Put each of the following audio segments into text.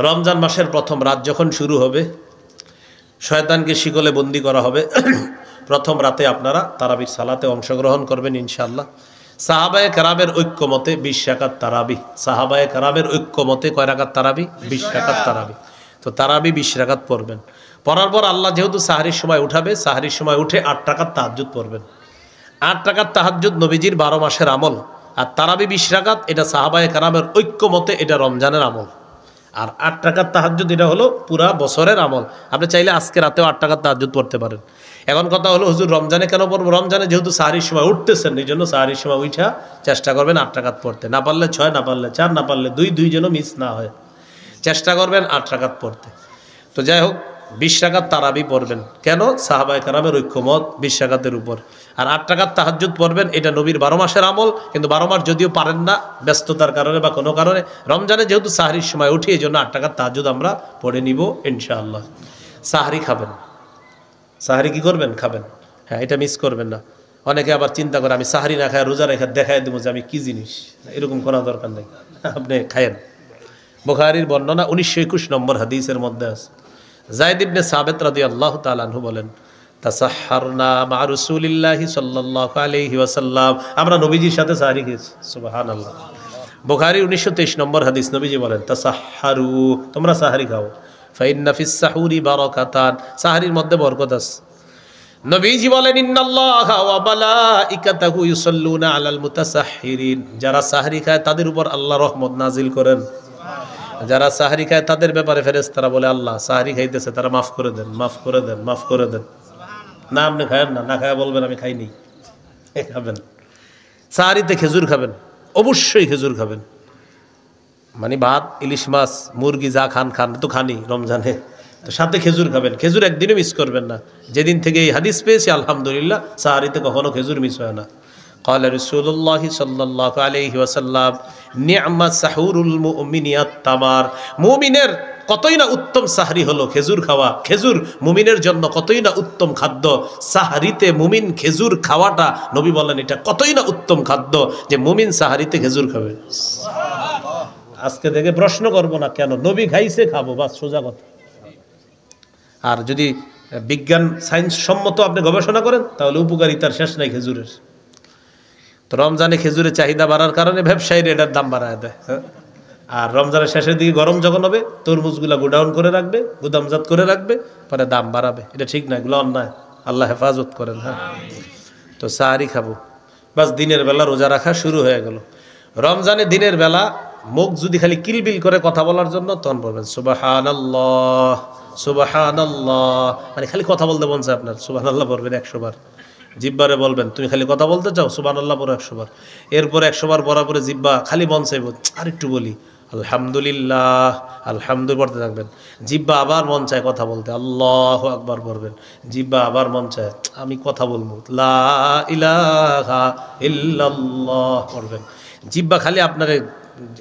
রমজান মাসের প্রথম রাত যখন শুরু হবে, শয়তানকে শিকলে বন্দি করা হবে, প্রথম রাতে আপনারা তারাবির সালাতে অংশগ্রহণ করবেন ইনশাআল্লাহ। সাহাবায়ে কেরামের ঐক্যমতে 20 রাকাত তারাবি, সাহাবায়ে কেরামের ঐক্যমতে কয় রাকাত তারাবি? 20 রাকাত তারাবি। তো তারাবি 20 রাকাত পড়বেন। পড়ার পর আল্লাহ যেহেতু সাহরির সময় উঠাবে, সাহরির সময় উঠে 8 রাকাত তাহাজ্জুদ পড়বেন। 8 রাকাত তাহাজ্জুদ নবীজির 12 মাসের আমল, আর তারাবি 20 রাকাত এটা সাহাবায়ে কেরামের ঐক্যমতে এটা রমজানের আমল। আর 8 রাকাত তাহাজ্জুদ এটা হলো পুরা বছরের আমল। আপনি চাইলে আজকে রাতেও 8 রাকাত তাহাজ্জুদ পড়তে পারেন। এখন কথা হলো, হুজুর রমজানে কেন পড়বো? রমজানে যেহেতু সাহরির সময় উঠতেছেন, এই জন্য সাহরির সময় উঠা চেষ্টা করবেন 8 রাকাত পড়তে। না পারলে 6, না পারলে 4, না পারলে 2 যেন মিস না হয়, চেষ্টা করবেন 8 রাকাত পড়তে। তো যাই হোক, 20 রাকাত তারাবি পড়বেন। কেন? সাহাবায়ে কেরামের ঐক্যমত 20 রাকাতের উপর। আর 8 রাকাত তাহাজ্জুদ পড়বেন, এটা নবীর 12 মাসের আমল। কিন্তু 12 মাস যদিও পারেন না ব্যস্ততার কারণে বা কোনো কারণে, রমজানে যেহেতু সাহরির সময় উঠি, এই জন্য 8 রাকাত তাহাজ্জুদ আমরা পড়ে নিব ইনশাআল্লাহ। সাহরি খাবেন, সাহরি কি করবেন? খাবেন। হ্যাঁ, এটা মিস করবেন না। অনেকে আবার চিন্তা করে আমি সাহরি না খায় রোজা রেখে দেখাই দেবো যে আমি কি জিনিস। এরকম করা দরকার নেই, আপনি খায়েন। বুখারীর বর্ণনা 1921 নম্বর হাদিসের মধ্যে আছে, যায়েদ ইবনে সাবিত রাদিয়াল্লাহু তাআলা আনহু বলেন, তাসাহহারনা মা রাসূলিল্লাহি সাল্লাল্লাহু আলাইহি ওয়াসাল্লাম, আমরা নবীজির সাথে সাহরি খেয়েছি। সুবহানাল্লাহ। বুখারী 1923 নম্বর হাদিস, নবীজি বলেন, তাসাহহারু, তোমরা সাহরি খাও, ফাইন্না ফিস সাহুরি বারাকাতান, সাহরির মধ্যে বরকত আছে। নবীজি বলেন, ইন্নাল্লাহা ওয়া মালাইকাতাহু ইউসাল্লুনা আলাল মুতাসাহহিরিন, যারা সাহরি খায় তাদের উপর আল্লাহ রহমত নাজিল করেন। যারা সাহরি খায় তাদের ব্যাপারে ফেরেশতারা বলে, আল্লাহ সাহরি খাইতেছে, তারা মাফ করে দেন, মাফ করে দেন, মাফ করে দেন। না আপনি খায়েন না, না খায় বলবেন আমি খাইনি। খাবেন সাহরিতে, খেজুর খাবেন, অবশ্যই খেজুর খাবেন। মানে ভাত, ইলিশ মাছ, মুরগি যা খান খান, তো খানি রমজানে, তো সাথে খেজুর খাবেন। খেজুর একদিনও মিস করবেন না। যেদিন থেকে এই হাদিস পেয়েছি আলহামদুলিল্লাহ, সাহরিতে কখনো খেজুর মিস হয় না। قال رسول الله صلى الله عليه وسلم نعم سحور المؤمن التمر, মুমিনের কতই না উত্তম সাহরি হলো খেজুর খাওয়া। খেজুর মুমিনের জন্য কতই না উত্তম খাদ্য। সাহরিতে মুমিন খেজুর খাওয়াটা, নবী বলেন এটা কতই না উত্তম খাদ্য যে মুমিন সাহরিতে খেজুর খাবে। আজকে থেকে প্রশ্ন করব না কেন, নবী খাইছে, খাবো, বাস সোজা কথা। আর যদি বিজ্ঞান সায়েন্স সম্মত আপনি গবেষণা করেন, তাহলে উপকারিতার শেষ নাই খেজুরের। তো রমজানে খেজুরের চাহিদা বাড়ার কারণে ব্যবসায়ীরা এটার দাম বাড়ায় দেয়। আর রমজানের শেষের দিকে গরম যখন হবে, তরমুজগুলা গোডাউন করে রাখবে, গুদামজাত করে রাখবে, পরে দাম বাড়াবে। এটা ঠিক না, এগুলো অন্যায়। আল্লাহ হেফাজত করেন। হ্যাঁ, তো সাহরি খাবো, বাস দিনের বেলা রোজা রাখা শুরু হয়ে গেল। রমজানে দিনের বেলা মুখ যদি খালি কিলবিল করে কথা বলার জন্য, তখন বলবেন সুবহানাল্লাহ সুবহানাল্লাহ, মানে খালি কথা বলতে মন চায় আপনার, সুবহানাল্লাহ বলবেন 100 বার। জিব্বারে বলবেন তুমি খালি কথা বলতে চাও, সুবহানাল্লাহ পড়ো 100 বার। এরপর 100 বার পড়ার পরে জিব্বা খালি মন চাইব আর একটু বলি, আলহামদুলিল্লাহ আলহামদুলিল্লাহ পড়তে থাকবেন। জিব্বা আবার মন চায় কথা বলতে, আল্লাহু আকবার পড়বেন। জিব্বা আবার মন চায় আমি কথা বলবো, লা ইলাহা ইল্লাল্লাহ পড়বেন। জিব্বা খালি আপনারে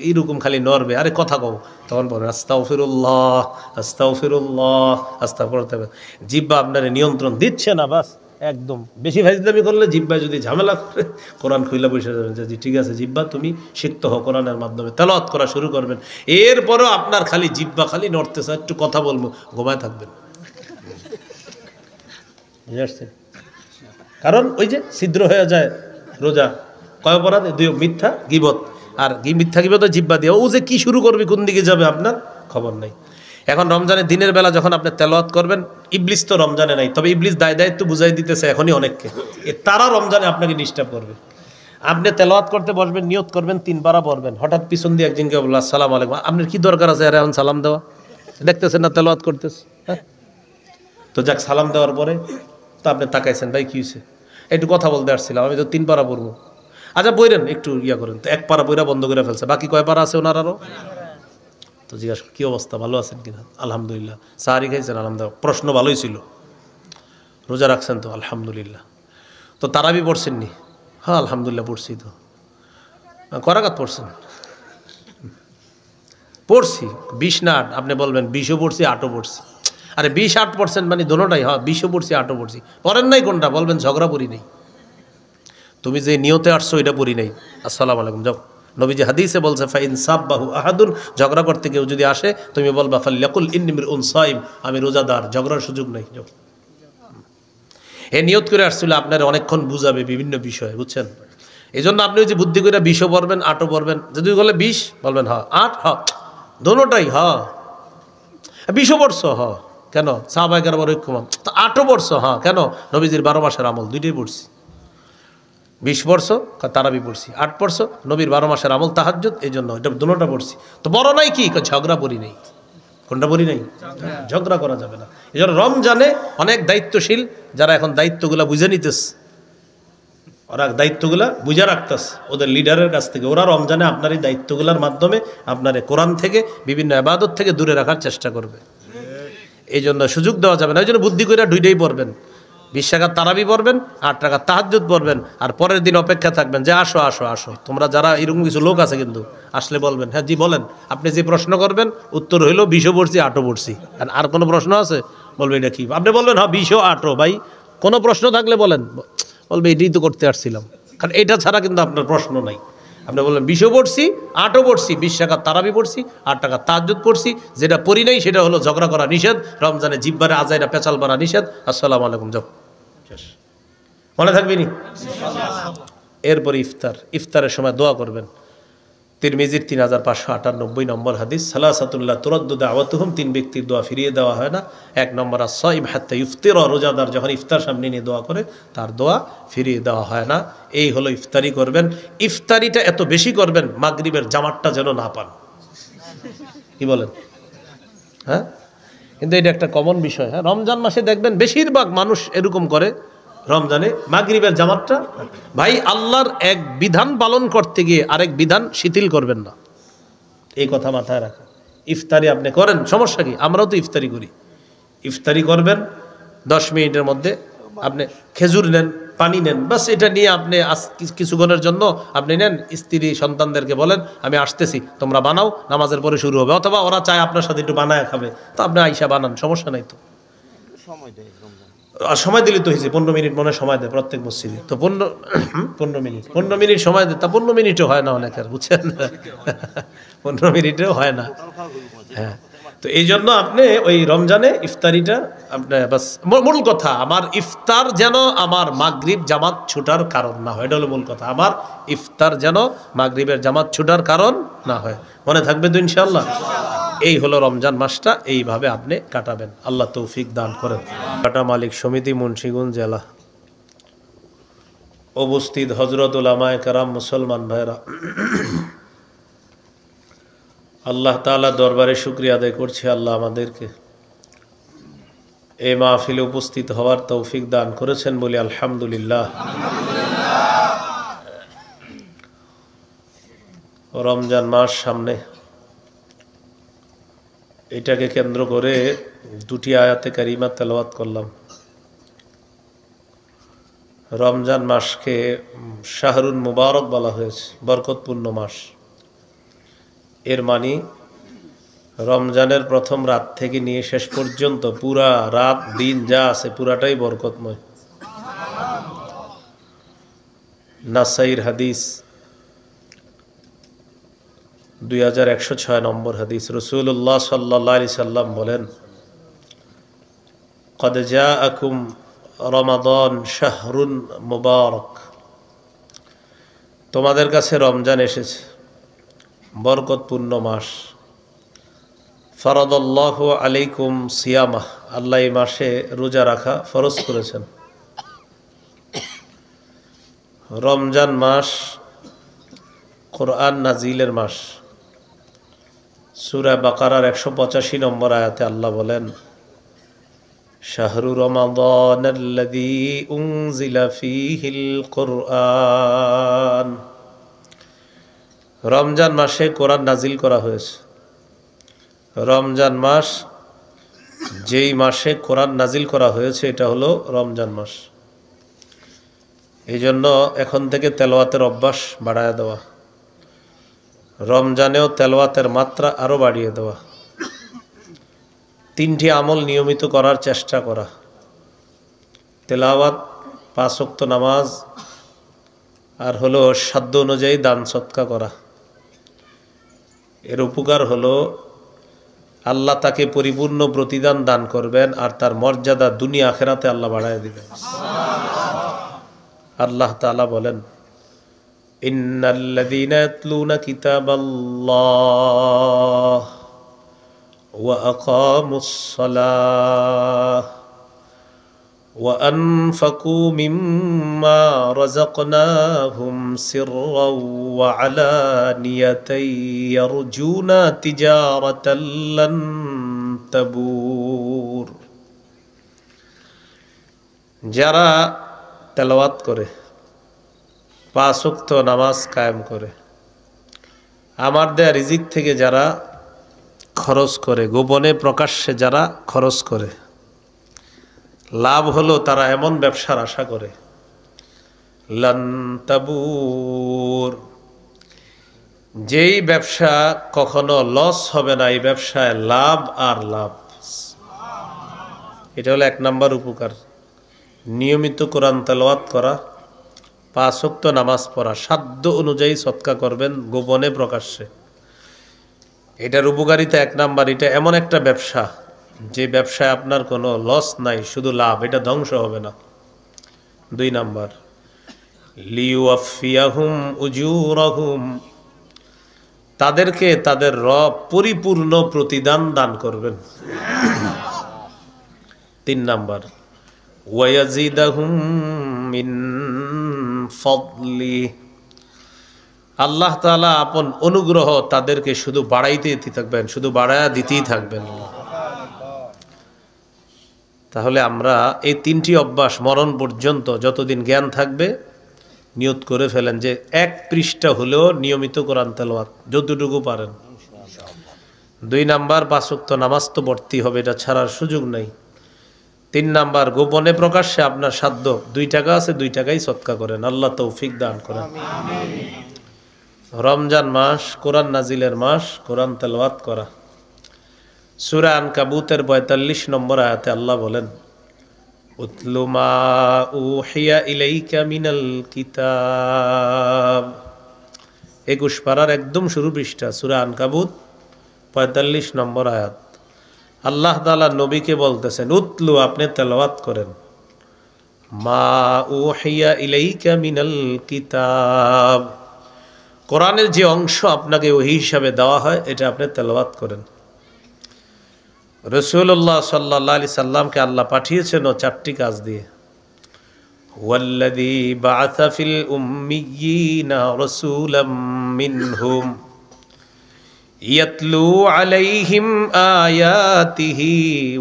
এইরকম খালি নড়বে, আরে কথা কও, তখন বলবেন আস্তাগফিরুল্লাহ আস্তাগফিরুল্লাহ আস্তাগফিরুল্লাহ। জিব্বা আপনারে নিয়ন্ত্রণ দিচ্ছে না, বাস একদম বেশি ফাইজলামি করলে জিব্বা যদি ঝামেলা করে, কোরআন খুইলা বসে যাবেন যে ঠিক আছে জিব্বা তুমি শিখতে হও, কোরআনের মাধ্যমে তেলাওয়াত করা শুরু করবেন। এরপরও আপনার খালি জিব্বা খালি নড়তেছে, একটু কথা বলবো, ঘুমায় থাকবেন। বুঝে আসছে? কারণ ওই যে ছিদ্র হয়ে যায় রোজা। কয় অপরাধ? 2, মিথ্যা গীবত। আর মিথ্যা গীবত জিব্বা দিয়ে ও যে কি শুরু করবে, কোন দিকে যাবে আপনার খবর নাই। এখন রমজানের দিনের বেলা যখন আপনি তেলাওয়াত করবেন, ইবলিস তো রমজানে নাই, তবে ইবলিস দায়িত্ব বুঝাই দিতেছে এখনই অনেককে, তারা রমজানে আপনাকে ডিস্টার্ব করবে। আপনি তেলাওয়াত করতে বসবেন, নিয়ত করবেন 3 পারা পড়বেন, হঠাৎ পিছন দিয়ে একজনকে বলল আসসালামু আলাইকুম। আপনার কি দরকার আছে আর এখন সালাম দেওয়া? দেখতেছেন না তেলাওয়াত করতেছে? হ্যাঁ, তো যাক, সালাম দেওয়ার পরে তো আপনি তাকাইছেন, ভাই কি হয়েছে? একটু কথা বলতে আসছিলাম, আমি তো 3 পারা পড়বো। আচ্ছা বইরেন, একটু ইয়া করেন। তো 1 পারা বইরা বন্ধ করে ফেলছে, বাকি কয় পারা আছে ওনার আরো? তো জিজ্ঞাসা কি অবস্থা, ভালো আছেন কিনা? আলহামদুলিল্লাহ। সাহারি খাইছেন? আলহামদুলিল্লাহ। প্রশ্ন ভালোই ছিল। রোজা রাখছেন তো? আলহামদুলিল্লাহ। তো তারাবি পড়ছেন নি? হ্যাঁ আলহামদুলিল্লাহ পড়ছি। তো করাঘাত পড়ছেন? পড়ছি। 20 না 8? আপনি বলবেন 20ও পড়ছি 8ও পড়ছি। আরে 20-8 পড়ছেন মানে দোনোটাই। হ্যাঁ 20ও পড়ছি 8ও পড়ছি। পড়েন নাই কোনটা? বলবেন ঝগড়া পড়ি নেই। তুমি যে নিয়তে আসছো এটা পড়ি নাই। আসসালামু আলাইকুম, যাও। নবীজি হাদিসে বলছে ফাইন সাব্বাহু আহাদুন, ঝগড়া করতে কেউ যদি আসে তুমি বলবা ফাল্যাকুল ইন্নী মিরউন সাইম, আমি রোজাদার, ঝগড়ার সুযোগ নেই। এ নিয়ত করে আসছিল আপনারা অনেকক্ষণ বুঝাবে বিভিন্ন বিষয়ে, বুঝছেন? এই জন্য আপনি যে বুদ্ধি করে 20ও পড়বেন 8ও পড়বেন, যদি বলে 20 বলবেন হ্যাঁ 8 হ্যাঁ দোনোটাই হ্যাঁ 20ও পড়ছো হ্যাঁ কেন সাহাবায়ে কেরামের ঐক্যমত, 8ও পড়ছো হ্যাঁ কেন নবীজির 12 মাসের আমল দুইটাই পড়ছি। 20 পড়ছো তারাবি পড়ছি, 8 পড়ছো নবীর 12 মাসের আমল তাহাজ্জুদ, এই জন্য এটা দুটোটা পড়ছি। তো বড় নাই কি ঝগড়া পড়ি নেই, কোনটা পড়ি নাই, ঝগড়া করা যাবে না। এই জন্য রমজানে অনেক দায়িত্বশীল যারা এখন দায়িত্বগুলা বুঝে নিতেছে, ওরা দায়িত্বগুলা বুঝে রাখতেছে ওদের লিডারের কাছ থেকে। ওরা রমজানে আপনার এই দায়িত্বগুলোর মাধ্যমে আপনার কোরআন থেকে বিভিন্ন ইবাদত থেকে দূরে রাখার চেষ্টা করবে। এই জন্য সুযোগ দেওয়া যাবে না। এই জন্য বুদ্ধি করে দুইটাই পড়বেন, 20 টাকার তারাবি পড়বেন, 8 টাকার তাহাজ্জুদ পড়বেন, আর পরের দিন অপেক্ষা থাকবেন যে আসো আসো আসো। তোমরা যারা এরকম কিছু লোক আছে কিন্তু আসলে বলবেন হ্যাঁ জি বলেন, আপনি যে প্রশ্ন করবেন উত্তর হইল 20ও পড়ছি 8ও পড়ছি, আর কোনো প্রশ্ন আছে বলবে এটা কি, আপনি বলবেন হ্যাঁ 20ও 8ও, ভাই কোনো প্রশ্ন থাকলে বলেন, বলবে এটাই তো করতে আসছিলাম, কারণ এটা ছাড়া কিন্তু আপনার প্রশ্ন নাই। আপনি বললেন 20ও পড়ছি 8ও পড়ছি, 20 টাকার তারাবি পড়ছি, 8 টাকার তাহাজ্জুদ পড়ছি, যেটা পড়ি নাই সেটা হলো ঝগড়া করা নিষেধ, রমজানে জিব্বারে আজাইরা পেঁচাল মারা নিষেধ। আসসালামু আলাইকুম, যাও শেষ, মনে থাকবে নি? এরপর ইফতার, ইফতারের সময় দোয়া করবেন। তিরমিজির 3598 নম্বর হাদিস, সালাসাতুল্লাহ তুরাদ্দু দাওয়াতুহুম, 3 ব্যক্তির দোয়া ফিরিয়ে দেওয়া হয় না। 1 নম্বর আস-সাইম হাত্তা ইফতির, রোজাদার যখন ইফতার সামনে নিয়ে দোয়া করে তার দোয়া ফিরিয়ে দেওয়া হয় না। এই হলো ইফতারি করবেন। ইফতারিটা এত বেশি করবেন মাগরিবের জামাতটা যেন না পান, কি বলেন? হ্যাঁ, কিন্তু এটা একটা কমন বিষয়। হ্যাঁ, রমজান মাসে দেখবেন বেশিরভাগ মানুষ এরকম করে, রমজানে মাগরিবের জামাতটা। ভাই আল্লাহর এক বিধান পালন করতে গিয়ে আরেক বিধান শিথিল করবেন না, এই কথা মাথায় রাখা। ইফতারি আপনি করেন, সমস্যা কি? আমরাও তো ইফতারি করি। ইফতারি করবেন 10 মিনিটের মধ্যে, আপনি খেজুর নেন, পানি নেন, বাস এটা নিয়ে আপনি কিছুক্ষণের জন্য আপনি নেন, স্ত্রী সন্তানদেরকে বলেন আমি আসতেছি, তোমরা বানাও, নামাজের পরে শুরু হবে। অথবা ওরা চায় আপনার সাথে একটু বানায় খাবে, তো আপনি আইসা বানান, সমস্যা নাই। তো সময় দিলে তো হয়েছে, 15 মিনিট মনে সময় দেয় প্রত্যেক মসজিদে, তো 15 মিনিট সময় দেয়, তা 15 মিনিটও হয় না অনেকের, বুঝছেন? 15 মিনিটেও হয় না। হ্যাঁ, তো এই জন্য আপনি ওই রমজানে ইফতারিটা আপনি বাস, মূল কথা আমার ইফতার যেন আমার মাগরিব জামাত ছুটার কারণ না হয়, এটা হলো মূল কথা। আমার ইফতার যেন মাগরিবের জামাত ছুটার কারণ না হয়, মনে থাকবে তো ইনশাআল্লাহ? এই হলো রমজান মাসটা, এইভাবে আপনি কাটাবেন। আল্লাহ তৌফিক দান করেন। কাটা মালিক সমিতি, মুন্সিগঞ্জ জেলা। উপস্থিত হযরত উলামায়ে কেরাম, মুসলমান ভাইরা, আল্লাহ তাআলা দরবারে শুকরিয়া আদায় করছি, আল্লাহ আমাদেরকে এই মাহফিলে উপস্থিত হওয়ার তৌফিক দান করেছেন বলি আলহামদুলিল্লাহ। রমজান মাস সামনে, এটাকে কেন্দ্র করে 2টি আয়াতে কারিমা তেলাওয়াত করলাম। রমজান মাসকে শাহরুন মুবারক বলা হয়েছে, বরকতপূর্ণ মাস। এর মানে রমজানের প্রথম রাত থেকে নিয়ে শেষ পর্যন্ত পুরা রাত দিন যা আছে পুরাটাই বরকতময়। নাসাইর হাদিস 2106 নম্বর হাদিস, রাসূলুল্লাহ সাল্লাল্লাহু আলাইহি সাল্লাম বলেন, قد جاءكم রমাদান শাহরুন মুবারক, তোমাদের কাছে রমজান এসেছে, বরকতপূর্ণ মাস। ফারাদাল্লাহু আলাইকুম সিয়ামাহ, আল্লাহ এই মাসে রোজা রাখা ফরজ করেছেন। রমজান মাস কোরআন নাজিলের মাস। সূরা বাকারার 185 নম্বর আয়াতে আল্লাহ বলেন, শাহরু রমাদানাল্লাযী উনজিলা ফীহিল কুরআন, রমজান মাসে কোরআন নাজিল করা হয়েছে। রমজান মাস যেই মাসে কোরআন নাজিল করা হয়েছে এটা হলো রমজান মাস। এই জন্য এখন থেকে তেলাওয়াতের অভ্যাস বাড়ায় দেওয়া, রমজানেও তেলাওয়াতের মাত্রা আরো বাড়িয়ে দেওয়া, 3টি আমল নিয়মিত করার চেষ্টা করা, তেলাওয়াত, 5 ওয়াক্ত নামাজ, আর হলো সাধ্য অনুযায়ী দান সৎকা করা। এর উপকার হলো আল্লাহ তাকে পরিপূর্ণ প্রতিদান দান করবেন আর তার মর্যাদা দুনিয়া আখিরাতে আল্লাহ বাড়ায় দিবেন। আল্লাহ তাআলা বলেন, ইন্নাল্লাযীনা ইয়াতলুনা কিতাবাল্লাহ ওয়া আকামুস সালাহ ওয়া আনফাকু মিম্মা রাযাকনাহুম সিররাও ওয়া আলানিয়াতান ইয়ারজুনা তিজারাতান লান তাবুর। যারা তেলাওয়াত করে, 5 ওয়াক্ত নামাজ কায়েম করে, আমার দেয়া রিজিক থেকে যারা খরচ করে, গোপনে প্রকাশ্যে যারা খরচ করে, লাভ হলো তারা এমন ব্যবসার আশা করে, লান তাবুর, যেই ব্যবসা কখনো লস হবে না, এই ব্যবসায় লাভ আর লাভ। এটা হলো 1 নাম্বার উপকার। নিয়মিত কোরআন তেলাওয়াত করা, 5 ওয়াক্ত নামাজ পড়া, সাধ্য অনুযায়ী সদকা করবেন গোপনে প্রকাশ্যে। এটার উপকারিতা 1 নাম্বার। এটা এমন একটা ব্যবসা যে ব্যবসায় আপনার কোনো লস নাই, শুধু লাভ, এটা ধ্বংস হবে না। 2 নাম্বার, লিওয়াফিয়াহুম উজুরাহুম, তাদেরকে তাদের রব পরিপূর্ণ প্রতিদান দান করবেন। 3 নাম্বার, ওয়ায়াজিদাহুম মিন ফাদলি, আল্লাহ তাআলা আপন অনুগ্রহ তাদেরকে শুধু বাড়াইতেই থাকবেন, শুধু বাড়ায়া দিতেই থাকবেন। তাহলে আমরা এই 3টি অভ্যাস মরণ পর্যন্ত যতদিন জ্ঞান থাকবে নিয়ত করে ফেলেন যে 1 পৃষ্ঠা হলেও নিয়মিত কোরআন তেলাওয়াত যতটুকু পারেন। 2 নাম্বার, 5 ওয়াক্ত নামাজ তো পড়তেই হবে, এটা ছাড়ার সুযোগ নাই। 3 নাম্বার, গোপনে প্রকাশ্যে আপনার সাধ্য 2 টাকা আছে, 2 টাকাই সদকা করেন। আল্লাহ তৌফিক দান করেন। রমজান মাস, কোরআন নাজিলের মাস, কোরআন তেলাওয়াত করা। সূরা আনকাবুতের 42 নম্বর আয়াতে আল্লাহ বলেন, উতলু মা উহিয়া ইলাইকা মিনাল কিতাব। 21 পারার একদম শুরু পৃষ্ঠা, সূরা আনকাবুত 45 নম্বর আয়াত। আল্লাহ তাআলা নবীকে বলতেছেন, উতলু, আপনি তেলাওয়াত করেন, মা উহিয়া ইলাইকা মিনাল কিতাব, কোরআনের যে অংশ আপনাকে ওহী হিসাবে দেওয়া হয় এটা আপনি তেলাওয়াত করেন। রাসূলুল্লাহ সাল্লাল্লাহু আলাইহি সাল্লামকে আল্লাহ পাঠিয়েছেন 4টি কাজ দিয়ে। ওয়াল্লাযী বাআসা ফিল উম্মিয়িনা রাসূলাম মিনহুম ইয়াতলু আলাইহিম আয়াতিহি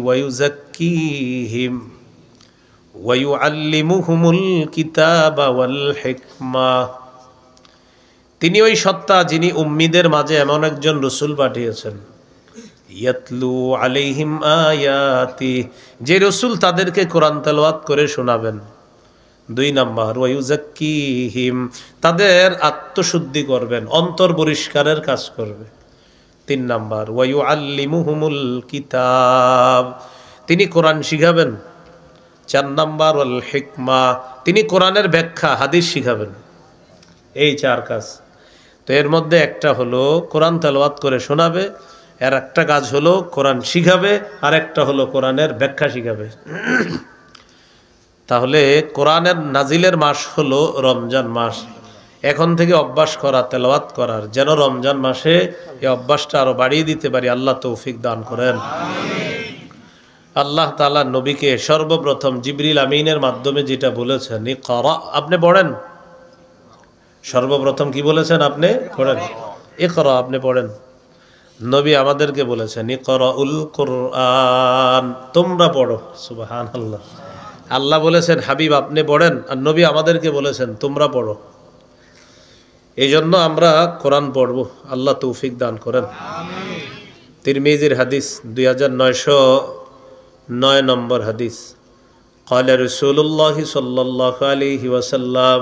ওয়া ইউযাক্কিহিম ওয়া ইউআল্লিমুহুমুল কিতাবা ওয়াল হিকমা। তিনি ওই সত্তা যিনি উম্মীদের মাঝে এমন একজন রাসূল পাঠিয়েছেন, ইয়াতলু আলাইহিম আয়াতি, যে রাসূল তাদেরকে কোরআন তেলাওয়াত করে শোনাবেন। 2 নাম্বার, ওয়া ইউযাক্কিহিম, তাদের আত্মশুদ্ধি করবেন, অন্তর পরিষ্কারের কাজ করবে। 3 নাম্বার, ওয়া ইউআল্লিমুহুমুল কিতাব, তিনি কোরআন শিখাবেন। 4 নাম্বার, ওয়াল হিকমা, তিনি কোরআনের ব্যাখ্যা হাদিস শিখাবেন। এই 4 কাজ। তো এর মধ্যে একটা হলো কোরআন তেলাওয়াত করে শোনাবে, এর একটা কাজ হলো কোরআন শিখাবে, আর একটা হলো কোরআনের ব্যাখ্যা শিখাবে। তাহলে কোরআনের নাজিলের মাস হলো রমজান মাস। এখন থেকে অভ্যাস করা তেলাওয়াত করার, যেন রমজান মাসে এই অভ্যাসটা আরো বাড়িয়ে দিতে পারি। আল্লাহ তৌফিক দান করেন। আল্লাহ তাআলা নবীকে সর্বপ্রথম জিবরিল আমিনের মাধ্যমে যেটা বলেছেন, ইকরা, আপনি পড়েন। সর্বপ্রথম কি বলেছেন? আপনি পড়েন। ইকরা, আপনি পড়েন। নবী আমাদেরকে বলেছেন, ইকরাউল কুরআন, তোমরা পড়ো। সুবহানাল্লাহ। আল্লাহ বলেছেন হাবিব আপনি পড়েন, আর নবী আমাদেরকে বলেছেন তোমরা পড়ো। এই জন্য আমরা কোরআন পড়ব। আল্লাহ তৌফিক দান করেন। তিরমিজির হাদিস 2909 নম্বর হাদিস। قال رسول الله صلى الله عليه وسلم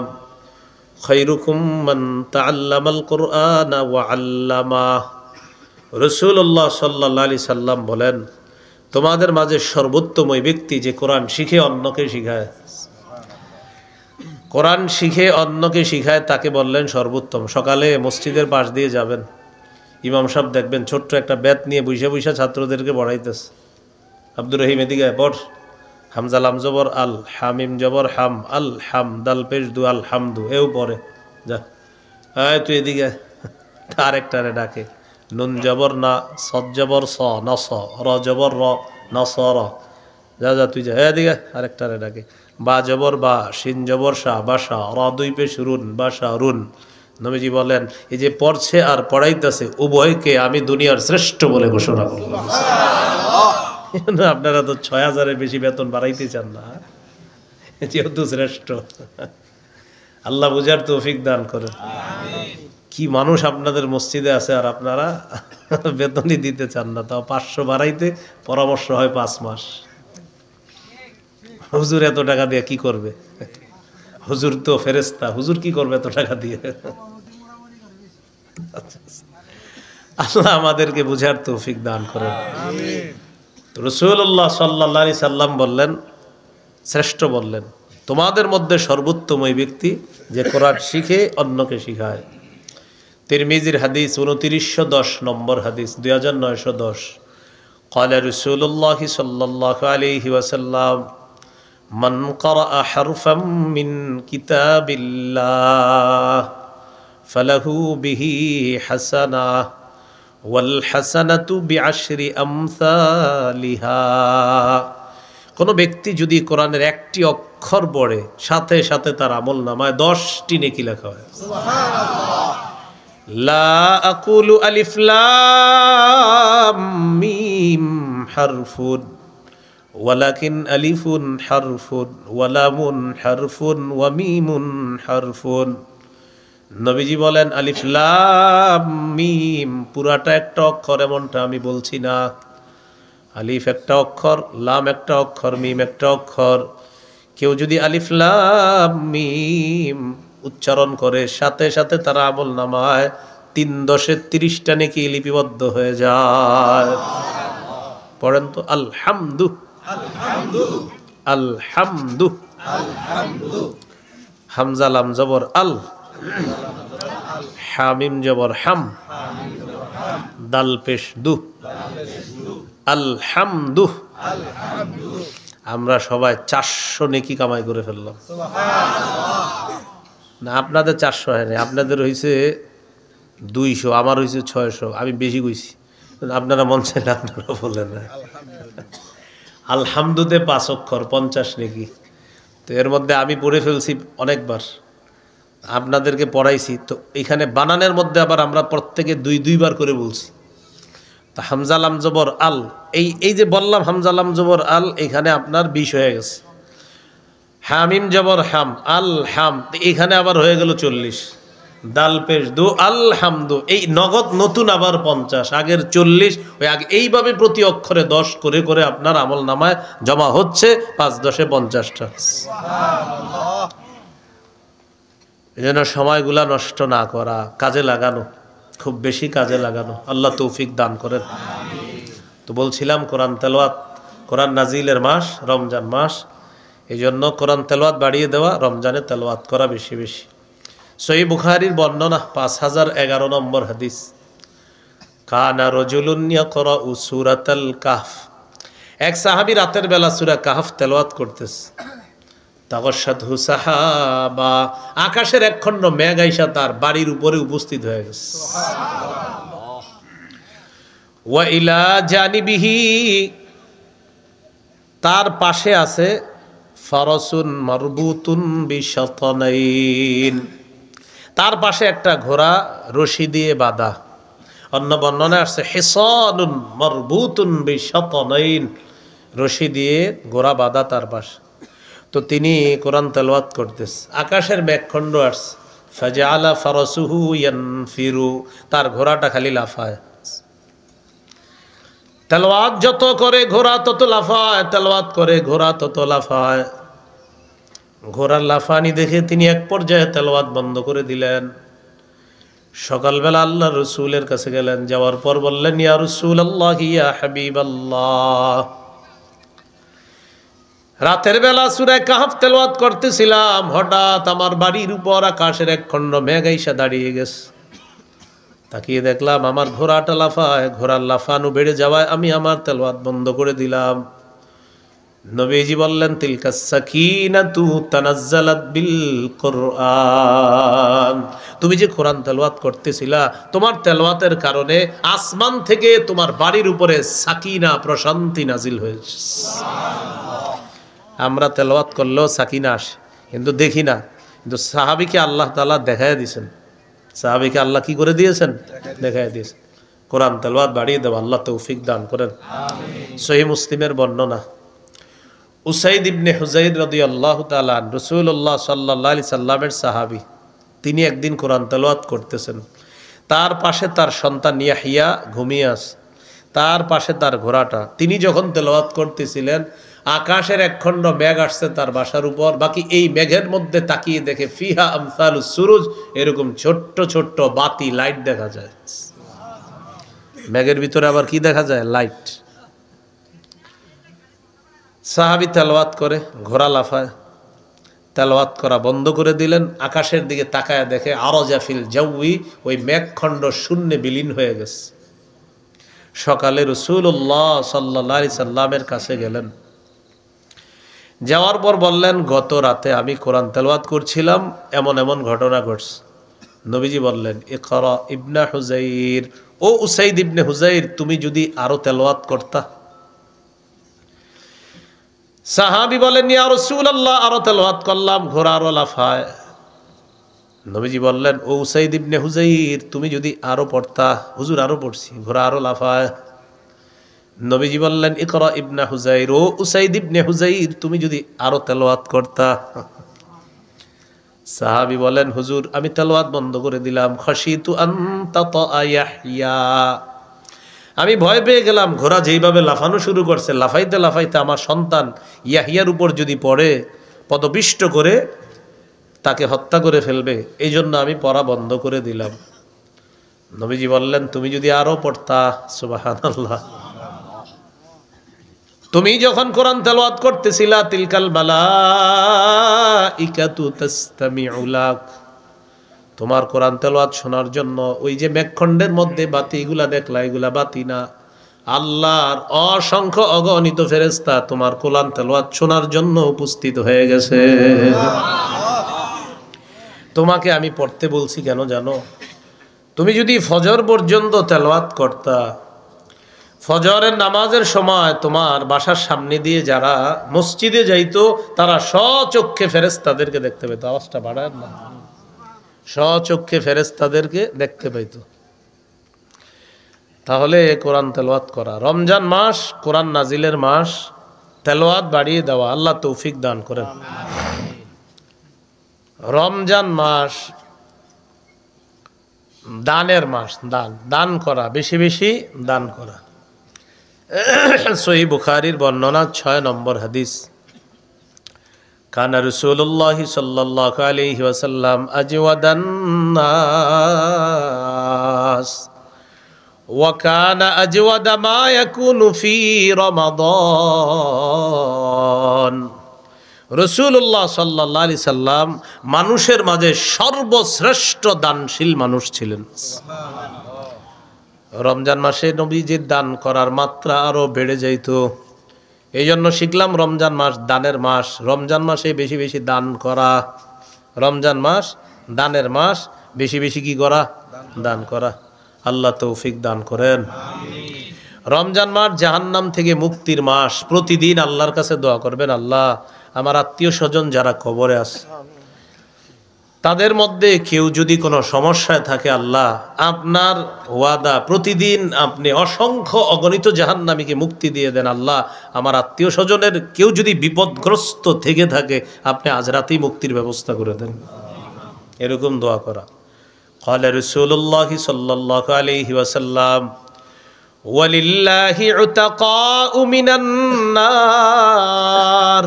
خيركم من تعلم القرآن وعلمه। রাসূলুল্লাহ সাল্লাল্লাহু আলাইহি সাল্লাম বলেন, তোমাদের মাঝে সর্বোত্তম ওই ব্যক্তি যে কোরআন শিখে অন্যকে শিখায়। কোরআন শিখে অন্যকে শিখায়, তাকে বললেন সর্বোত্তম। সকালে মসজিদের পাশ দিয়ে যাবেন, ইমাম সাহেব দেখবেন ছোট্ট একটা বেত নিয়ে বৈশা বৈশা ছাত্রদেরকে পড়াইতেছে। আব্দুর রহিম এদিকে পড়, হামজা লাম জবর আল, হামিম জবর হাম, আল হাম, দাল পেশ দু, আল হামদু, এও পড়ে যা। তুই এদিকে, আর একটারে ডাকে, নুন জবর না, সদ জবর স, নস, র জবর র, নস র, যা যা তুই যা। এদিকে আরেকটারে ডাকে, বা জবর বা, শিন জবর শাহ, বাসা, র দুই পেশ রুন, বাসা রুন। নবীজি বলেন, এই যে পড়ছে আর পড়াইতেছে উভয়কে আমি দুনিয়ার শ্রেষ্ঠ বলে ঘোষণা করলাম। আপনারা তো ৬,০০০-এর বেশি বেতন বাড়াইতে চান না, যেহেতু শ্রেষ্ঠ। আল্লাহ বুঝার তৌফিক দান করেন। কি মানুষ আপনাদের মসজিদে আছে আর আপনারা বেতনই দিতে চান না, তাও ৫০০ বাড়াইতে পরামর্শ হয় ৫ মাস। হুজুর এত টাকা দিয়ে কি করবে? হুজুর তো ফেরেশতা, হুজুর কি করবে এত টাকা দিয়ে? আল্লাহ আমাদেরকে বুঝার তৌফিক দান করেন। রাসূলুল্লাহ সাল্লাল্লাহু আলাইহি সাল্লাম বললেন, শ্রেষ্ঠ বললেন, তোমাদের মধ্যে সর্বোত্তম ওই ব্যক্তি যে কোরআন শিখে অন্যকে শিখায়। তিরমিজির হাদিস ২৯১০ নম্বর হাদিস, ২৯১০। قال رسول الله صلى الله عليه وسلم من قرأ حرفا من كتاب الله فله به حسنة والحسنة بعشر أمثالها। কোনো ব্যক্তি যদি কোরআনের একটি অক্ষর পড়ে, সাথে সাথে তার আমলনামায় 10টি নেকি লেখা হয়। সুবহানাল্লাহ। লা আকুলু আলিফ লাম মিম হারফুন ওয়ালাকিন আলিফুন হারফুন ওয়া লামুন হারফুন ওয়া মিমুন হারফুন। নবীজি বলেন, আলিফ লাম মিম পুরাটা একটা অক্ষর এমনটা আমি বলছি না। আলিফ একটা অক্ষর, লাম একটা অক্ষর, মিম একটা অক্ষর। কেউ যদি আলিফ লাম মিম উচ্চারণ করে, সাথে সাথে তার আমলনামায় ৩×১০=৩০টা নেকি লিপিবদ্ধ হয়ে যায়। পড়েন তো, আলহামদু আলহামদু আলহামদু আলহামদু। হামজা লাম জবর আল, হামিম জবর হাম, দাল পেশ দু, আলহামদু। আমরা সবাই ৪০০ নেকি কামাই করে ফেললাম। না, আপনাদের ৪০০ হয়নি, আপনাদের হয়েছে ২০০, আমার হয়েছে ৬০০। আমি বেশি কইছি, আপনারা মন চাই না আপনারা বলেন না। আলহামদুতে ৫ অক্ষর, ৫০ নেকি। তো এর মধ্যে আমি পড়ে ফেলছি অনেকবার, আপনাদেরকে পড়াইছি। তো এখানে বানানের মধ্যে আবার আমরা প্রত্যেকে ২ বার করে বলছি। তা হামজা লাম জবর আল, এই যে বললাম হামজা লাম জবর আল, এখানে আপনার ২০ হয়ে গেছে। হামিম জবর হাম, আল হাম, এখানে আবার হয়ে গেল ৪০। দাল পেশ দু, আলহামদু, এই নগদ নতুন আবার ৫০, আগের ৪০। ওই আগে এইভাবে প্রতি অক্ষরে ১০ করে করে আপনার আমল নামায় জমা হচ্ছে ৫×১০ = ৫০টা। এই জন্য সময়গুলা নষ্ট না করা, কাজে লাগানো, খুব বেশি কাজে লাগানো। আল্লাহ তৌফিক দান করেন। তো বলছিলাম কোরআন তেলাওয়াত, কোরআন নাজিলের মাস রমজান মাস, এই জন্য কোরআন তেলাওয়াত বাড়িয়ে দেওয়া, রমজানে তেলাওয়াত করা বেশি বেশি। সহিহ বুখারীর বর্ণনা ৫০১১ নম্বর হাদিস, কানা রাজুলুন ইয়াকরাউ সূরাতাল কাহফ। এক সাহাবী রাতের বেলা সূরা কাহফ তেলাওয়াত করতেছে। তাগাশাতহু সাহাবা, আকাশের এক খণ্ড মেঘ আইসা তার বাড়ির উপরে উপস্থিত হয়ে গেছে। সুবহানাল্লাহ। ওয়া ইলা জানিবিহি, তার পাশে আছে ফারাসুন মারবুতুন বিশাতানাইন, তার পাশে একটা ঘোড়া রশি দিয়ে বাঁধা। অন্য বর্ণনায় আসছে হিসানুন মারবুতুন বিশাতানাইন, রশি দিয়ে ঘোড়া বাঁধা তার পাশে। তো তিনি কোরআন তেলাওয়াত করতেছে, আকাশের মেঘখণ্ড আসছে। ফাজআলা ফারাসুহু ইয়ানফিরু, তার ঘোড়াটা খালি লাফায়। তেলাওয়াত যত করে ঘোড়া তত লাফায়, তেলাওয়াত করে ঘোড়া তত লাফায়। ঘোড়ার লাফানি দেখে তিনি এক পর্যায়ে তেলাওয়াত বন্ধ করে দিলেন। সকালবেলা আল্লাহ রসুলের কাছে গেলেন, যাওয়ার পর বললেন, ইয়া রাসূলুল্লাহ ইয়া হাবিবাল্লাহ, রাতের বেলা সূরা কাহফ তেলাওয়াত করতেছিলাম, হঠাৎ আমার বাড়ির উপর আকাশের এক খণ্ড মেঘ আইসা দাঁড়িয়ে গেছে। তাকিয়ে দেখলাম আমার ঘোড়াটা লাফায়, ঘোড়ার লাফানো বেড়ে যাওয়ায় আমি আমার তেলাওয়াত বন্ধ করে দিলাম। নবীজি বললেন, তিলকা সাকিনাতু তানাজ্জালাত বিল কুরআন, তুমি যে কোরআন তেলাওয়াত করতেছিলা, তোমার তেলাওয়াতের কারণে আসমান থেকে তোমার বাড়ির উপরে সাকিনা, প্রশান্তি নাজিল হয়েছে। আমরা তেলাওয়াত করলেও সাকিনা আসে, কিন্তু দেখি না। কিন্তু সাহাবীকে আল্লাহ তাআলা দেখায় দিয়েছেন। সাহাবীকে আল্লাহ কি করে দিয়েছেন? দেখায় দিয়েছেন। কোরআন তেলাওয়াত বাড়িয়ে দেওয়া, আল্লাহ তৌফিক দান করেন। সহিহ মুসলিমের বর্ণনা, উসাইদ ইবনে হুজাইর রাদিয়াল্লাহু তাআলা রাসূলুল্লাহ সাল্লাল্লাহু আলাইহি সাল্লামের সাহাবী, তিনি একদিন কোরআন তেলাওয়াত করতেছেন। তার পাশে তার সন্তান ইয়াহিয়া ঘুমিয়ে আছে, তার পাশে তার ঘোড়াটা। তিনি যখন তেলাওয়াত করতেছিলেন, আকাশের একখণ্ড মেঘ আসছে তার বাসার উপর। বাকি এই মেঘের মধ্যে তাকিয়ে দেখে ফিহা আমসালুস সুরুজ, এরকম ছোট্ট ছোট্ট বাতি, লাইট দেখা যায়। মেঘের ভিতরে আবার কি দেখা যায়? লাইট। সাহাবী তেলাওয়াত করে, ঘোড়া লাফায়। তেলাওয়াত করা বন্ধ করে দিলেন, আকাশের দিকে তাকায় দেখে আরজা ফিল জাউই, ওই মেঘখণ্ড শূন্যে বিলীন হয়ে গেছে। সকালে রাসূলুল্লাহ সাল্লাল্লাহু আলাইহি সাল্লামের কাছে গেলেন। যাওয়ার পর বললেন, গত রাতে আমি কোরআন তেলাওয়াত করছিলাম, এমন এমন ঘটনা ঘটছে। নবীজি বললেন, ইকরা ইবনে হুজাইর, ও উসাইদ ইবনে হুজাইর, তুমি যদি আরো তেলাওয়াত করতা। সাহাবী বলেন, ইয়া রাসূলুল্লাহ, আরো তেলাওয়াত করলাম, ঘোড়া আরো লাফায়। নবীজি বললেন, ও উসাইদ ইবনে হুজাইর, তুমি যদি আরো পড়তা। হুজুর আরো পড়ছি, ঘোড়া আরো লাফায়। নবীজি বললেন, ইকরা ইবনে হুজাইর, ও উসাইদ ইবনে হুজাইর, তুমি যদি আরো তেলাওয়াত করতা। সাহাবী বলেন, হুজুর আমি তেলাওয়াত বন্ধ করে দিলাম। খাশিতু আন তাতা ইয়াহইয়া, আমি ভয় পেয়ে গেলাম, ঘোড়া যেইভাবে লাফানো শুরু করছে, লাফাইতে লাফাইতে আমার সন্তান ইয়াহিয়ার উপর যদি পড়ে, পদপিষ্ট করে তাকে হত্যা করে ফেলবে, এই জন্য আমি পড়া বন্ধ করে দিলাম। নবীজি বললেন, তুমি যদি আরো পড়তা। সুবহানাল্লাহ। তুমি যখন কোরআন তেলাওয়াত করতেছিলা, তিলকাল মালাইকাতু তাসতামিউ লাক, তোমার কোরআন তেলাওয়াত শোনার জন্য ওই যে মেঘখণ্ডের মধ্যে বাতিগুলা দেখলা, এগুলা বাতি না, আল্লাহর অসংখ্য অগণিত ফেরেশতা তোমার কোরআন তেলাওয়াত শোনার জন্য উপস্থিত হয়ে গেছে। তোমাকে আমি পড়তে বলছি কেন জানো? তুমি যদি ফজর পর্যন্ত তেলাওয়াত করতা, ফজরের নামাজের সময় তোমার বাসার সামনে দিয়ে যারা মসজিদে যাইতো, তারা স্বচক্ষে ফেরেশতাদেরকে দেখতে পেত। আওয়াজটা বাড়ায় না? স্বচক্ষে ফেরেশতাদেরকে দেখতে পাইত। তাহলে কোরআন তেলাওয়াত করা, রমজান মাস কোরআন নাজিলের মাস, তেলাওয়াত বাড়িয়ে দেওয়া, আল্লাহ তৌফিক দান করেন। রমজান মাস দানের মাস, দান করা, বেশি বেশি দান করা। সহিহ বুখারীর বর্ণনা 6 নম্বর হাদিস, কানা রাসূলুল্লাহ সাল্লাল্লাহু আলাইহি ওয়াসাল্লাম আজওয়াদান নাস ওয়া কানা আজওয়াদা মা ইয়াকুনু ফি রমাদান। রাসূলুল্লাহ সাল্লাল্লাহু আলাইহি সাল্লাম মানুষের মাঝে সর্বশ্রেষ্ঠ দানশীল মানুষ ছিলেন। রমজান মাসে নবীজির দান করার মাত্রা আরো বেড়ে যাইত। এই জন্য শিখলাম রমজান মাস দানের মাস, রমজান মাসে বেশি বেশি দান করা। রমজান মাস দানের মাস, বেশি বেশি কি করা? দান করা। আল্লাহ তৌফিক দান করেন। রমজান মাস জাহান্নাম থেকে মুক্তির মাস। প্রতিদিন আল্লাহর কাছে দোয়া করবেন, আল্লাহ আমার আত্মীয় স্বজন যারা কবরে আছে, তাদের মধ্যে কেউ যদি কোনো সমস্যায় থাকে, আল্লাহ আপনার ওয়াদা, প্রতিদিন আপনি অসংখ্য অগণিত জাহান্নামীকে মুক্তি দিয়ে দেন। আল্লাহ আমার আত্মীয় স্বজনের কেউ যদি বিপদগ্রস্ত থেকে থাকে, আপনি আজ রাতেই মুক্তির ব্যবস্থা করে দেন। এরকম দোয়া করা। ক্বালা রাসূলুল্লাহ সাল্লাল্লাহু আলাইহি ওয়াসাল্লাম, ওয়ালিল্লাহি উতাকাউ মিনান নার।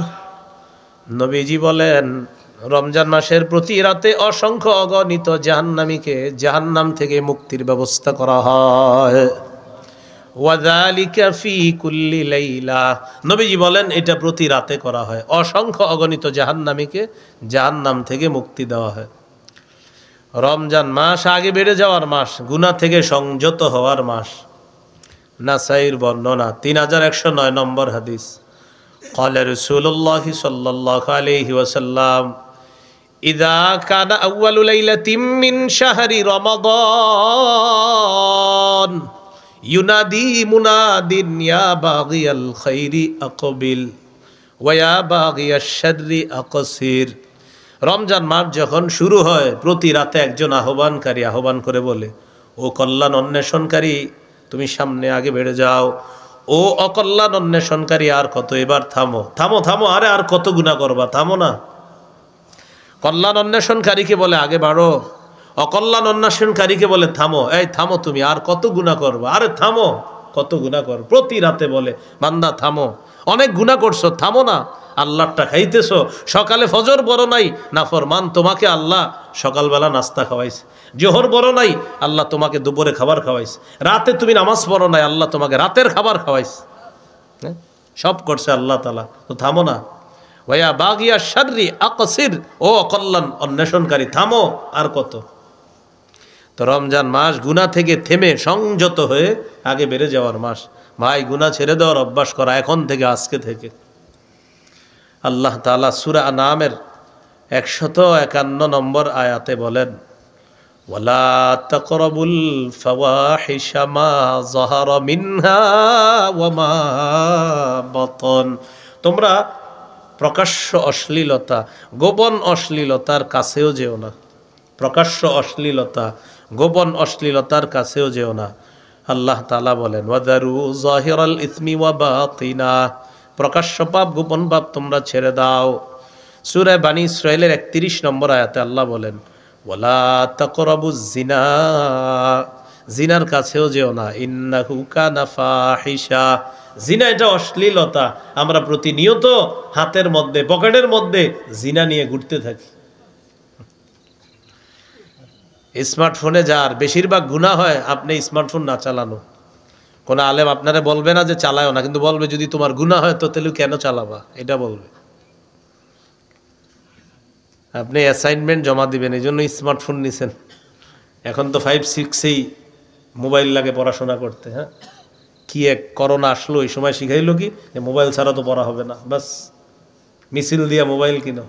নবীজি বলেন, রমজান মাসের প্রতি রাতে অসংখ্য অগণিত জাহান্নামীকে জাহান্নাম থেকে মুক্তির ব্যবস্থা করা হয়। ওয়াযালিকা ফি কুল্লি লাইলা, নবীজি বলেন এটা প্রতি রাতে করা হয়। অসংখ্য অগণিত জাহান্নামীকে জাহান্নাম থেকে মুক্তি দেওয়া হয়। রমজান মাস আগে বেড়ে যাওয়ার মাস, গুনাহ থেকে সংযত হওয়ার মাস। নাসাইর বর্ণনা 3109 নম্বর হাদিস। قال رسول الله صلى الله عليه وسلم إذا كان أول ليلة من شهر رمضان ينادي مناد يا باغي الخير أقبل ويا باغي الشر أقصر। রমজান মাস যখন শুরু হয় প্রতি রাতে একজন আহ্বানকারী আহ্বান করে বলে, ও কল্যাণ অন্বেষণকারী তুমি সামনে আগে বেড়ে যাও, ও অকল্যাণ অন্বেষণকারী আর কত, এবার থামো থামো থামো, আরে আর কত গুনাহ করবা, থামো না। কল্যাণ অন্বেষণকারীকে বলে আগে বাড়ো, অকল্যাণ অন্বেষণকারীকে বলে থামো, এই থামো তুমি আর কত গুনাহ করবা, আরে থামো কত গুনাহ কর। প্রতি রাতে বলে বান্দা থামো, অনেক গুনাহ করছো, থামো না, আল্লাহটা খাইতেছো, সকালে ফজর বড় নাই, নাফরমান তোমাকে আল্লাহ সকালবেলা নাস্তা খাওয়াইছে, জোহর বড় নাই, আল্লাহ তোমাকে দুপুরে খাবার খাওয়াইছে, রাতে তুমি নামাজ পড়ো নাই, আল্লাহ তোমাকে রাতের খাবার খাওয়াইছে, সব করছে আল্লাহ তাআলা, তো থামো না। ওয়া বাগিয়া শাররি আকসির, ও অকল্যাণ অন্বেষণকারী থামো আর কত। তো রমজান মাস গুনাহ থেকে থেমে সংযত হয়ে আগে বেড়ে যাওয়ার মাস। ভাই গুনাহ ছেড়ে দেওয়ার অভ্যাস করা এখন থেকে, আজকে থেকে। আল্লাহ তাআলা সূরা আনামের 151 নম্বর আয়াতে বলেন, ওয়ালা তাকরাবুল ফাওয়াহিশা মা যাহারা মিনহা ওয়া মা বাতান, তোমরা প্রকাশ্য অশ্লীলতা, গোপন অশ্লীলতার কাছেও যেও না। প্রকাশ্য অশ্লীলতা, গোপন অশ্লীলতার কাছেও যেও না। আল্লাহ তাআলা বলেন, ওয়াদারু যাহিরাল ইসমি ওয়া বাতিনা, প্রকাশ্য পাপ গোপন পাপ তোমরা ছেড়ে দাও। সূরা বানী ইসরাঈলের 31 নম্বর আয়াতে আল্লাহ বলেন, ওয়ালা তাকরাবুজ জিনা, জিনার কাছেও যেও না, ইন্নাহু কানা ফাহিশা, জিনা এটা অশ্লীলতা। আমরা প্রতিনিয়ত হাতের মধ্যে পকেটের মধ্যে জিনা নিয়ে ঘুরতে থাকি। স্মার্টফোনে যার বেশিরভাগ গুনাহ হয় আপনি স্মার্টফোন না চালানো। কোন আলেম আপনারা বলবে না যে চালায়ও না, কিন্তু বলবে যদি তোমার গুনাহ হয় তো তাহলে কেন চালাবা, এটা বলবে। আপনি অ্যাসাইনমেন্ট জমা দিবেন, এই জন্য স্মার্টফোন নিছেন। এখন তো 5-6-এই মোবাইল লাগে পড়াশোনা করতে। হ্যাঁ, কি এক করোনা আসলো, এই সময় শিখাইলো কি মোবাইল ছাড়া তো পড়া হবে না, বাস মিছিল দিয়া মোবাইল কিনো।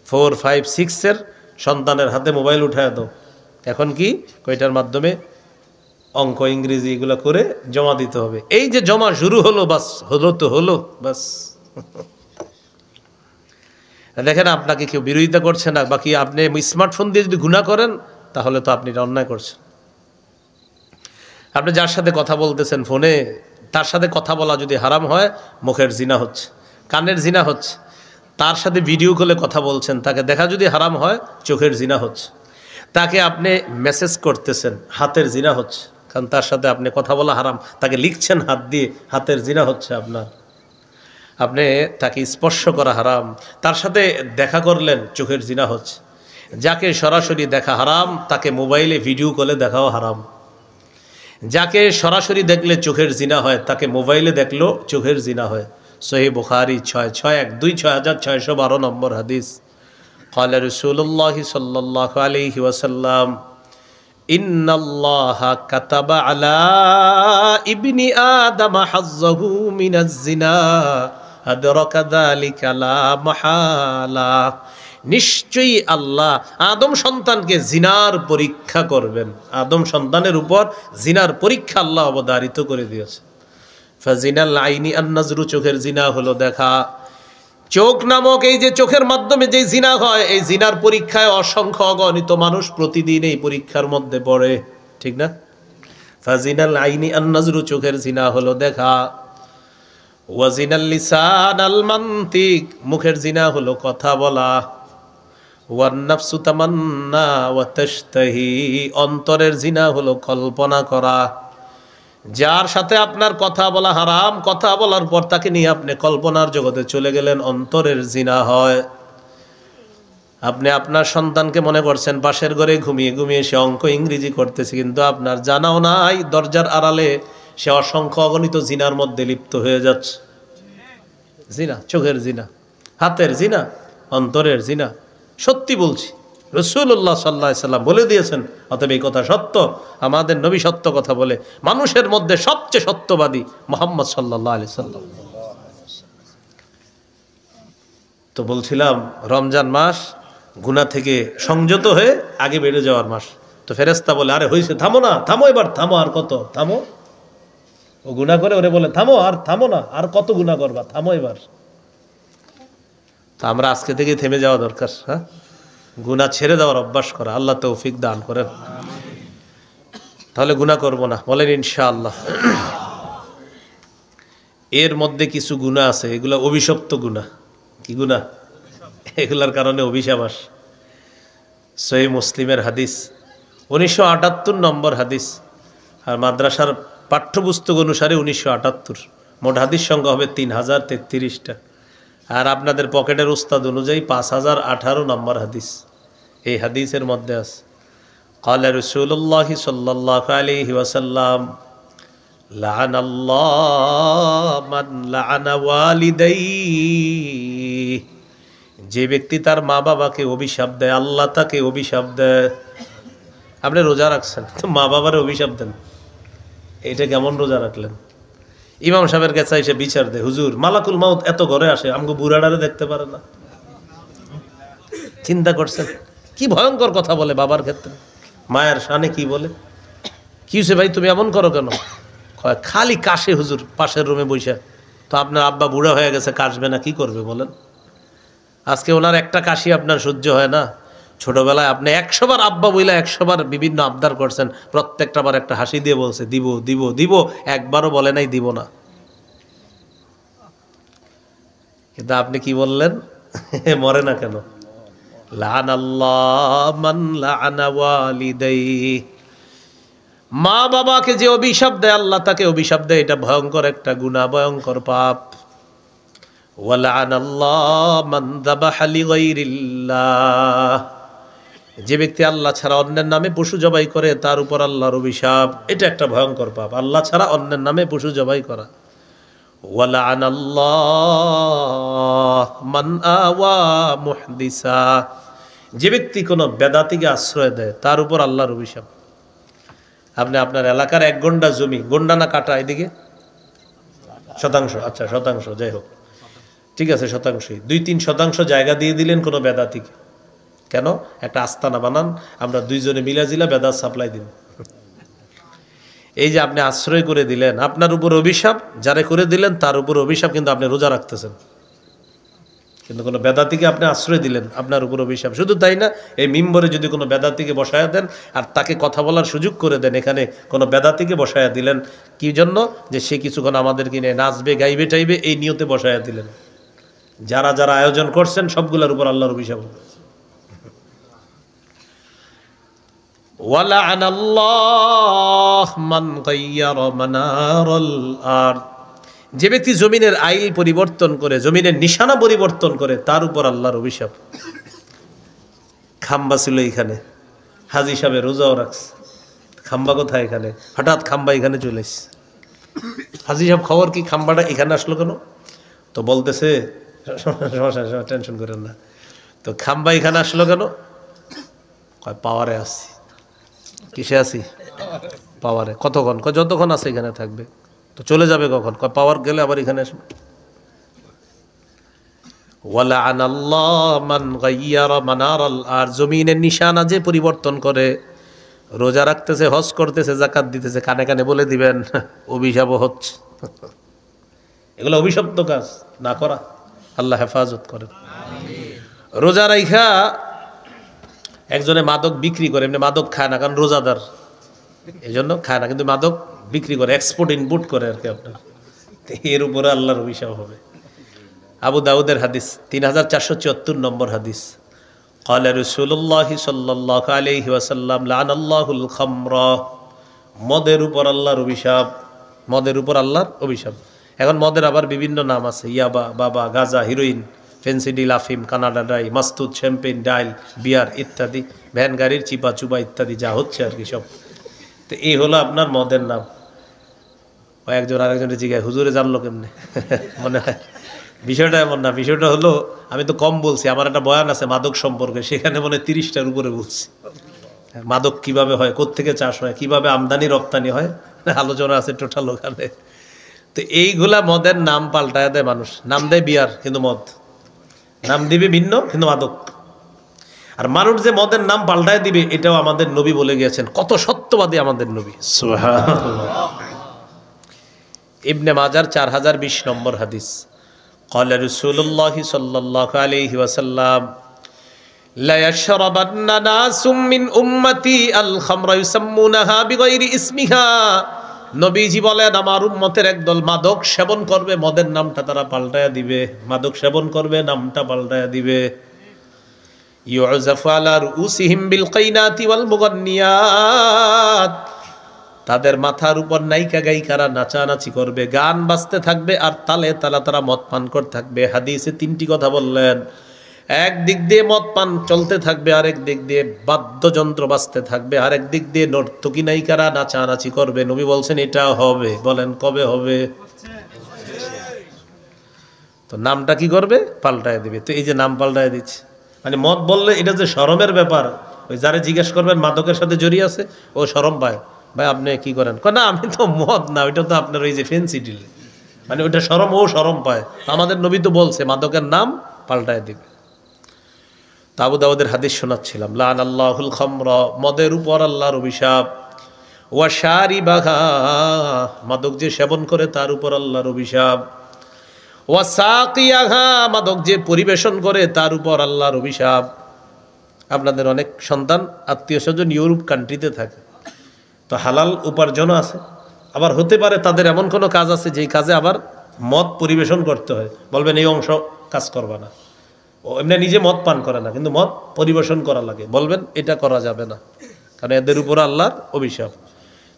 4-5-6-এর সন্তানের হাতে মোবাইল উঠায় দাও। এখন কি কয়টার মাধ্যমে অঙ্ক ইংরেজি এগুলো করে জমা দিতে হবে। এই যে জমা শুরু হলো, বাস হলো তো হলো, বাস। দেখেন আপনাকে কেউ বিরোধিতা করছে না, বাকি আপনি স্মার্টফোন দিয়ে যদি গুনাহ করেন তাহলে তো আপনি অন্যায় করছেন। আপনি যার সাথে কথা বলতেছেন ফোনে, তার সাথে কথা বলা যদি হারাম হয়, মুখের জিনা হচ্ছে, কানের জিনা হচ্ছে। তার সাথে ভিডিও কলে কথা বলছেন, তাকে দেখা যদি হারাম হয়, চোখের জিনা হচ্ছে। তাকে আপনি মেসেজ করতেছেন, হাতের জিনা হচ্ছে, কারণ তার সাথে আপনি কথা বলা হারাম। তাকে লিখছেন হাত দিয়ে, হাতের জিনা হচ্ছে আপনার। আপনি তাকে স্পর্শ করা হারাম, তার সাথে দেখা করলেন, চোখের জিনা হচ্ছে। যাকে সরাসরি দেখা হারাম, তাকে মোবাইলে ভিডিও কলে দেখাও হারাম। যাকে সরাসরি দেখলে চোখের জিনা হয়, তাকে মোবাইলে দেখলেও চোখের জিনা হয়। সহিহ বুখারী 6612 নম্বর হাদিস। قال رسول الله صلى الله عليه وسلم إن الله كتب على ابن آدم حظه من الزنا أدرك ذلك لا محالة, নিশ্চয়ই আল্লাহ আদম সন্তানকে জিনার পরীক্ষা করবেন। আদম সন্তানের উপর জিনার পরীক্ষা আল্লাহ অবধারিত করে দিয়েছে। ফাজিনাল আইনি আন-নাজরু, চোখের জিনা হলো দেখা। চোখ নামক এই যে চোখের মাধ্যমে যে জিনা হয়, এই জিনার পরীক্ষায় অসংখ্য অগণিত মানুষ প্রতিদিন এই পরীক্ষার মধ্যে পড়ে, ঠিক না? ফাজিনাল আইনি আন-নাজরু, চোখের জিনা হলো দেখা। ওয়াজিনাল লিসান আল মানতিক, মুখের জিনা হলো কথা বলা। ওয়ান নাফসু তামান্না ওয়া তাশতাহি, অন্তরের জিনা হলো কল্পনা করা। যার সাথে আপনার কথা বলা হারাম, কথা বলার পর তাকে নিয়ে আপনি কল্পনার জগতে চলে গেলেন, অন্তরের জিনা হয়। আপনি আপনার সন্তানকে মনে করছেন পাশের ঘরে ঘুমিয়ে ঘুমিয়ে সে অঙ্ক ইংরেজি করতেছে, কিন্তু আপনার জানাও নাই দরজার আড়ালে সে অসংখ্য অগণিত জিনার মধ্যে লিপ্ত হয়ে যাচ্ছে। জিনা, চোখের জিনা, হাতের জিনা, অন্তরের জিনা। সত্যি বলছি, রাসূলুল্লাহ সাল্লাল্লাহু আলাইহি সাল্লাম বলে দিয়েছেন, অতএব এই কথা সত্য। আমাদের নবী সত্য কথা বলে। মানুষের মধ্যে সবচেয়ে সত্যবাদী মুহাম্মদ সাল্লাল্লাহু আলাইহি সাল্লাম। তো বলছিলাম রমজান মাস গুনাহ থেকে সংযত হয়ে আগে বেড়ে যাওয়ার মাস। তো ফেরেশতা বলে, আরে হইছে, থামো না, থামো এবার, থামো, আর কত, থামো। ও গুনাহ করে, ওরে বলে থামো, আর থামো না, আর কত গুনাহ করবা, থামো এবার। তো আমরা আজকে থেকে থেমে যাওয়া দরকার। হ্যাঁ, গুনাহ ছেড়ে দেওয়ার অভ্যাস করা। আল্লাহ তৌফিক দান করেন। তাহলে গুনাহ করব না, বলেন ইনশাআল্লাহ। এর মধ্যে কিছু গুনাহ আছে, এগুলো অভিশপ্ত গুনাহ। কি গুনাহ? এগুলার কারণে অভিশাপ আসে। সহিহ মুসলিমের হাদিস, 1978 নম্বর হাদিস, আর মাদ্রাসার পাঠ্যপুস্তক অনুসারে 1978। মোট হাদিস সংখ্যা হবে 3033টা। আর আপনাদের পকেটের উস্তাদ অনুযায়ী 5018 নম্বর হাদিস। এই হাদিসের মধ্যে আছে, ক্বালা রাসূলুল্লাহ সাল্লাল্লাহু আলাইহি ওয়াসাল্লাম, লাআনাল্লাহু মান লাআনা ওয়ালিদাইহি। যে ব্যক্তি তার মা বাবাকে অভিশাপ দেয়, আল্লাহ তাকে অভিশাপ দেয়। আপনি রোজা রাখছেন, তো মা বাবারে অভিশাপ দেন, এটা কেমন রোজা রাখলেন? ইমাম সাহেবের কাছে এসে বিচার দেয়, হুজুর মালাকুল মাউত এত ঘরে আসে, আমাকে বুড়াডারে দেখতে পারে না। চিন্তা করছেন কি ভয়ঙ্কর কথা বলে বাবার ক্ষেত্রে, মায়ের শানে কি বলে। কি হয়েছে ভাই, তুমি এমন করো কেন? খালি কাশে হুজুর, পাশের রুমে বসে। তো আপনার আব্বা বুড়া হয়ে গেছে, কাশবে না, কি করবে বলেন? আজকে ওনার একটা কাশি আপনার সহ্য হয় না। ছোটবেলায় আপনি 100 বার আব্বা বইলা 100 বার বিভিন্ন আবদার করছেন, প্রত্যেকটা বার একটা হাসি দিয়ে বলছে দিব দিব দিব, একবারও বলে নাই দিব না। কিন্তু আপনি কি বললেন? মরে না কেন? লাআনাল্লাহু মান লাআনা ওয়ালিদাইহি। মা বাবাকে যে অভিশাপ দেয়, আল্লাহ তাকে অভিশাপ দেয়, এটা ভয়ঙ্কর একটা গুনাহ, ভয়ঙ্কর পাপ। ওয়ালাআনাল্লাহু মান যাবাহা লিগাইরিল্লাহ। যে ব্যক্তি আল্লাহ ছাড়া অন্যের নামে পশু জবাই করে, তার উপর আল্লাহর অভিশাপ। এটা একটা ভয়ঙ্কর পাপ, আল্লাহ ছাড়া অন্যের নামে পশু জবাই করা। ওয়ালাআনাল্লাহু মান আওয়া মুহদিসা। যে ব্যক্তি কোনো বেদাতিকে আশ্রয় দেয়, তার উপর আল্লাহর অভিশাপ। আপনি আপনার এলাকার 1 গন্ডা জমি, গন্ডা না কাটা, এদিকে শতাংশ, আচ্ছা শতাংশ, যাই হোক ঠিক আছে, শতাংশই 2-3 শতাংশ জায়গা দিয়ে দিলেন কোনো বেদাতিকে। কেন? একটা আস্তানা বানান, আমরা দুইজনে মিলাজিলা বেদাত সাপ্লাই দিন। এই যে আপনি আশ্রয় করে দিলেন, আপনার উপর অভিশাপ। যারে করে দিলেন তার উপর অভিশাপ, কিন্তু আপনি রোজা রাখতেছেন। কিন্তু কোনো বেদাতিকে আপনি আশ্রয় দিলেন, আপনার উপর অভিশাপ। শুধু তাই না, এই মিম্বরে যদি কোনো বেদাতিকে বসায়া দেন আর তাকে কথা বলার সুযোগ করে দেন, এখানে কোনো বেদাতিকে বসায়া দিলেন, কি জন্য? যে সে কিছুক্ষণ আমাদের কিনে নাচবে, গাইবে, টাইবে, এই নিয়তে বসায়া দিলেন। যারা যারা আয়োজন করছেন সবগুলোর উপর আল্লাহর অভিশাপ। ওয়ালাআনাল্লাহু মান গায়্যারা মানারাল আরদ। যে ব্যক্তি জমিনের আইল পরিবর্তন করে, জমিনের নিশানা পরিবর্তন করে, তার উপর আল্লাহর অভিশাপ। খাম্বা ছিল এখানে, হাজী সাহেব রোজাও রাখছে, খাম্বা কোথায়? এখানে হঠাৎ খাম্বা এখানে চলে এসেছে। হাজী সাহেব খবর কি, খাম্বাটা এখানে আসলো কেন? তো বলতেছে, টেনশন করেন না, তো খাম্বা এখানে আসলো কেন? কয় পাওয়ারে আসছি। কিসে আছি? পাওয়ারে। কতক্ষণ? যতক্ষণ আছে এখানে থাকবে। তো চলে যাবে কখন? পাওয়ার গেলে আবার এখানে আসবে। ওয়ালাআনাল্লাহু মান গায়্যারা মানারাল আরদ। জমিনের নিশানা যে পরিবর্তন করে, রোজা রাখতেছে, হজ করতেছে, যাকাত দিতেছে, কানে কানে বলে দিবেন, অভিশাপ হচ্ছে। এগুলো অভিশপ্ত কাজ না করা, আল্লাহ হেফাজত করেন। রোজা রাইখা একজনে মাদক বিক্রি করে, এমনি মাদক খায় না, কারণ রোজাদার, এই জন্য খায় না, কিন্তু মাদক বিক্রি করে, এক্সপোর্ট ইনপুট করে আর কি। আপনার এর উপরে আল্লাহর অভিশাপ হবে। আবু দাউদের হাদিস, 3474 নম্বর হাদিস, ক্বালা রাসূলুল্লাহ সাল্লাল্লাহু আলাইহি ওয়াসাল্লাম, লাআনাল্লাহুল খামরা। মদের উপর আল্লাহর অভিশাপ। মদের উপর আল্লাহর অভিশাপ। এখন মদের আবার বিভিন্ন নাম আছে, ইয়াবা, বাবা, গাঁজা, হিরোইন, ফেন্সিডিল, আফিম, কানাডা ড্রাই, মাস্তুদ, শ্যাম্পেন, ডাইল, বিয়ার ইত্যাদি, ভ্যান গাড়ির চিপা চুপা ইত্যাদি যা হচ্ছে আর কি সব। তো এই হলো আপনার মদের নাম। ও একজন আরেকজনের জিজ্ঞাসা, হুজুরে জানলো কেমনে? মনে হয় বিষয়টা এমন না, বিষয়টা হলো আমি তো কম বলছি, আমার একটা বয়ান আছে মাদক সম্পর্কে, সেখানে মনে 30টার উপরে বলছি। মাদক কিভাবে হয়, কোত্থেকে চাষ হয়, কিভাবে আমদানি রপ্তানি হয়, আলোচনা আছে টোটাল ওখানে। তো এইগুলা মদের নাম পাল্টায় দেয় মানুষ, নাম দেয় বিয়ার কিন্তু মদ, নাম দিবে ভিন্ন কিন্তু মাদক। আর মানুষ যে মদের নাম পাল্টায় দিবে এটাও আমাদের নবী বলে গিয়েছেন, কত সত্যবাদী আমাদের নবী, সুবহানাল্লাহ। ইবনে মাজার 4020 নম্বর হাদিস, قال رسول الله صلى الله عليه وسلم لا يشربن ناس من امتي الخمر يسمونها بغير اسمها। নবীজি বলেন আমার উম্মতের একদল মাদক সেবন করবে, মদের নামটা তারা পাল্টায়া দিবে, মাদক সেবন করবে, নামটা পাল্টায়া দিবে। ইউযাফু আলা রুউসিহিম বিল কাইনাতি ওয়াল মুগান্নিয়াত, তাদের মাথার উপর নায়িকা গায়িকারা নাচানাচি করবে, গান বাজতে থাকবে, আর তালে তালা তারা মদ পান করতে থাকবে। হাদিসে 3টি কথা বললেন, এক দিক দিয়ে মদ পান চলতে থাকবে, আরেক দিক দিয়ে বাদ্যযন্ত্র বাজতে থাকবে, আরেক দিক দিয়ে নর্তকী নায়িকারা নাচানাচি করবে। নবী বলছেন এটা হবে, বলেন কবে হবে? তো নামটা কি করবে? পাল্টায় দিবে। তো এই যে নাম পাল্টায় দিচ্ছে, মানে মদ বললে এটা যে শরমের ব্যাপার, ওই যারা জিজ্ঞেস করবেন মাদকের সাথে জড়িয়ে আছে ও শরম পায়, ভাই আপনি কি করেন, না আমি তো মদ না, ওইটা তো আপনার ওই যে ফেন্সি ডিল, মানে ওইটা শরম, ও শরম পায়। আমাদের নবী তো বলছে মাদকের নাম পাল্টায় দিবে। আবু দাউদের হাদিস শোনাচ্ছিলাম, লান আল্লাহুল খামরা, মদের উপর আল্লাহর অভিশাপ, ওয়া শারিবাহা, মাদক যে সেবন করে তার উপর আল্লাহর অভিশাপ, ওয়া সাকিয়াহা, মাদক যে পরিবেশন করে তার উপর আল্লাহর অভিশাপ। আপনাদের অনেক সন্তান আত্মীয় স্বজন ইউরোপ কান্ট্রিতে থাকে, তো হালাল উপার্জন আছে, আবার হতে পারে তাদের এমন কোনো কাজ আছে যেই কাজে আবার মদ পরিবেশন করতে হয়, বলবেন এই অংশ কাজ করবা না। ও এমনি নিজে মদ পান করে না, কিন্তু মদ পরিবেশন করা লাগে, বলবেন এটা করা যাবে না, কারণ এদের উপর আল্লাহর অভিশাপ।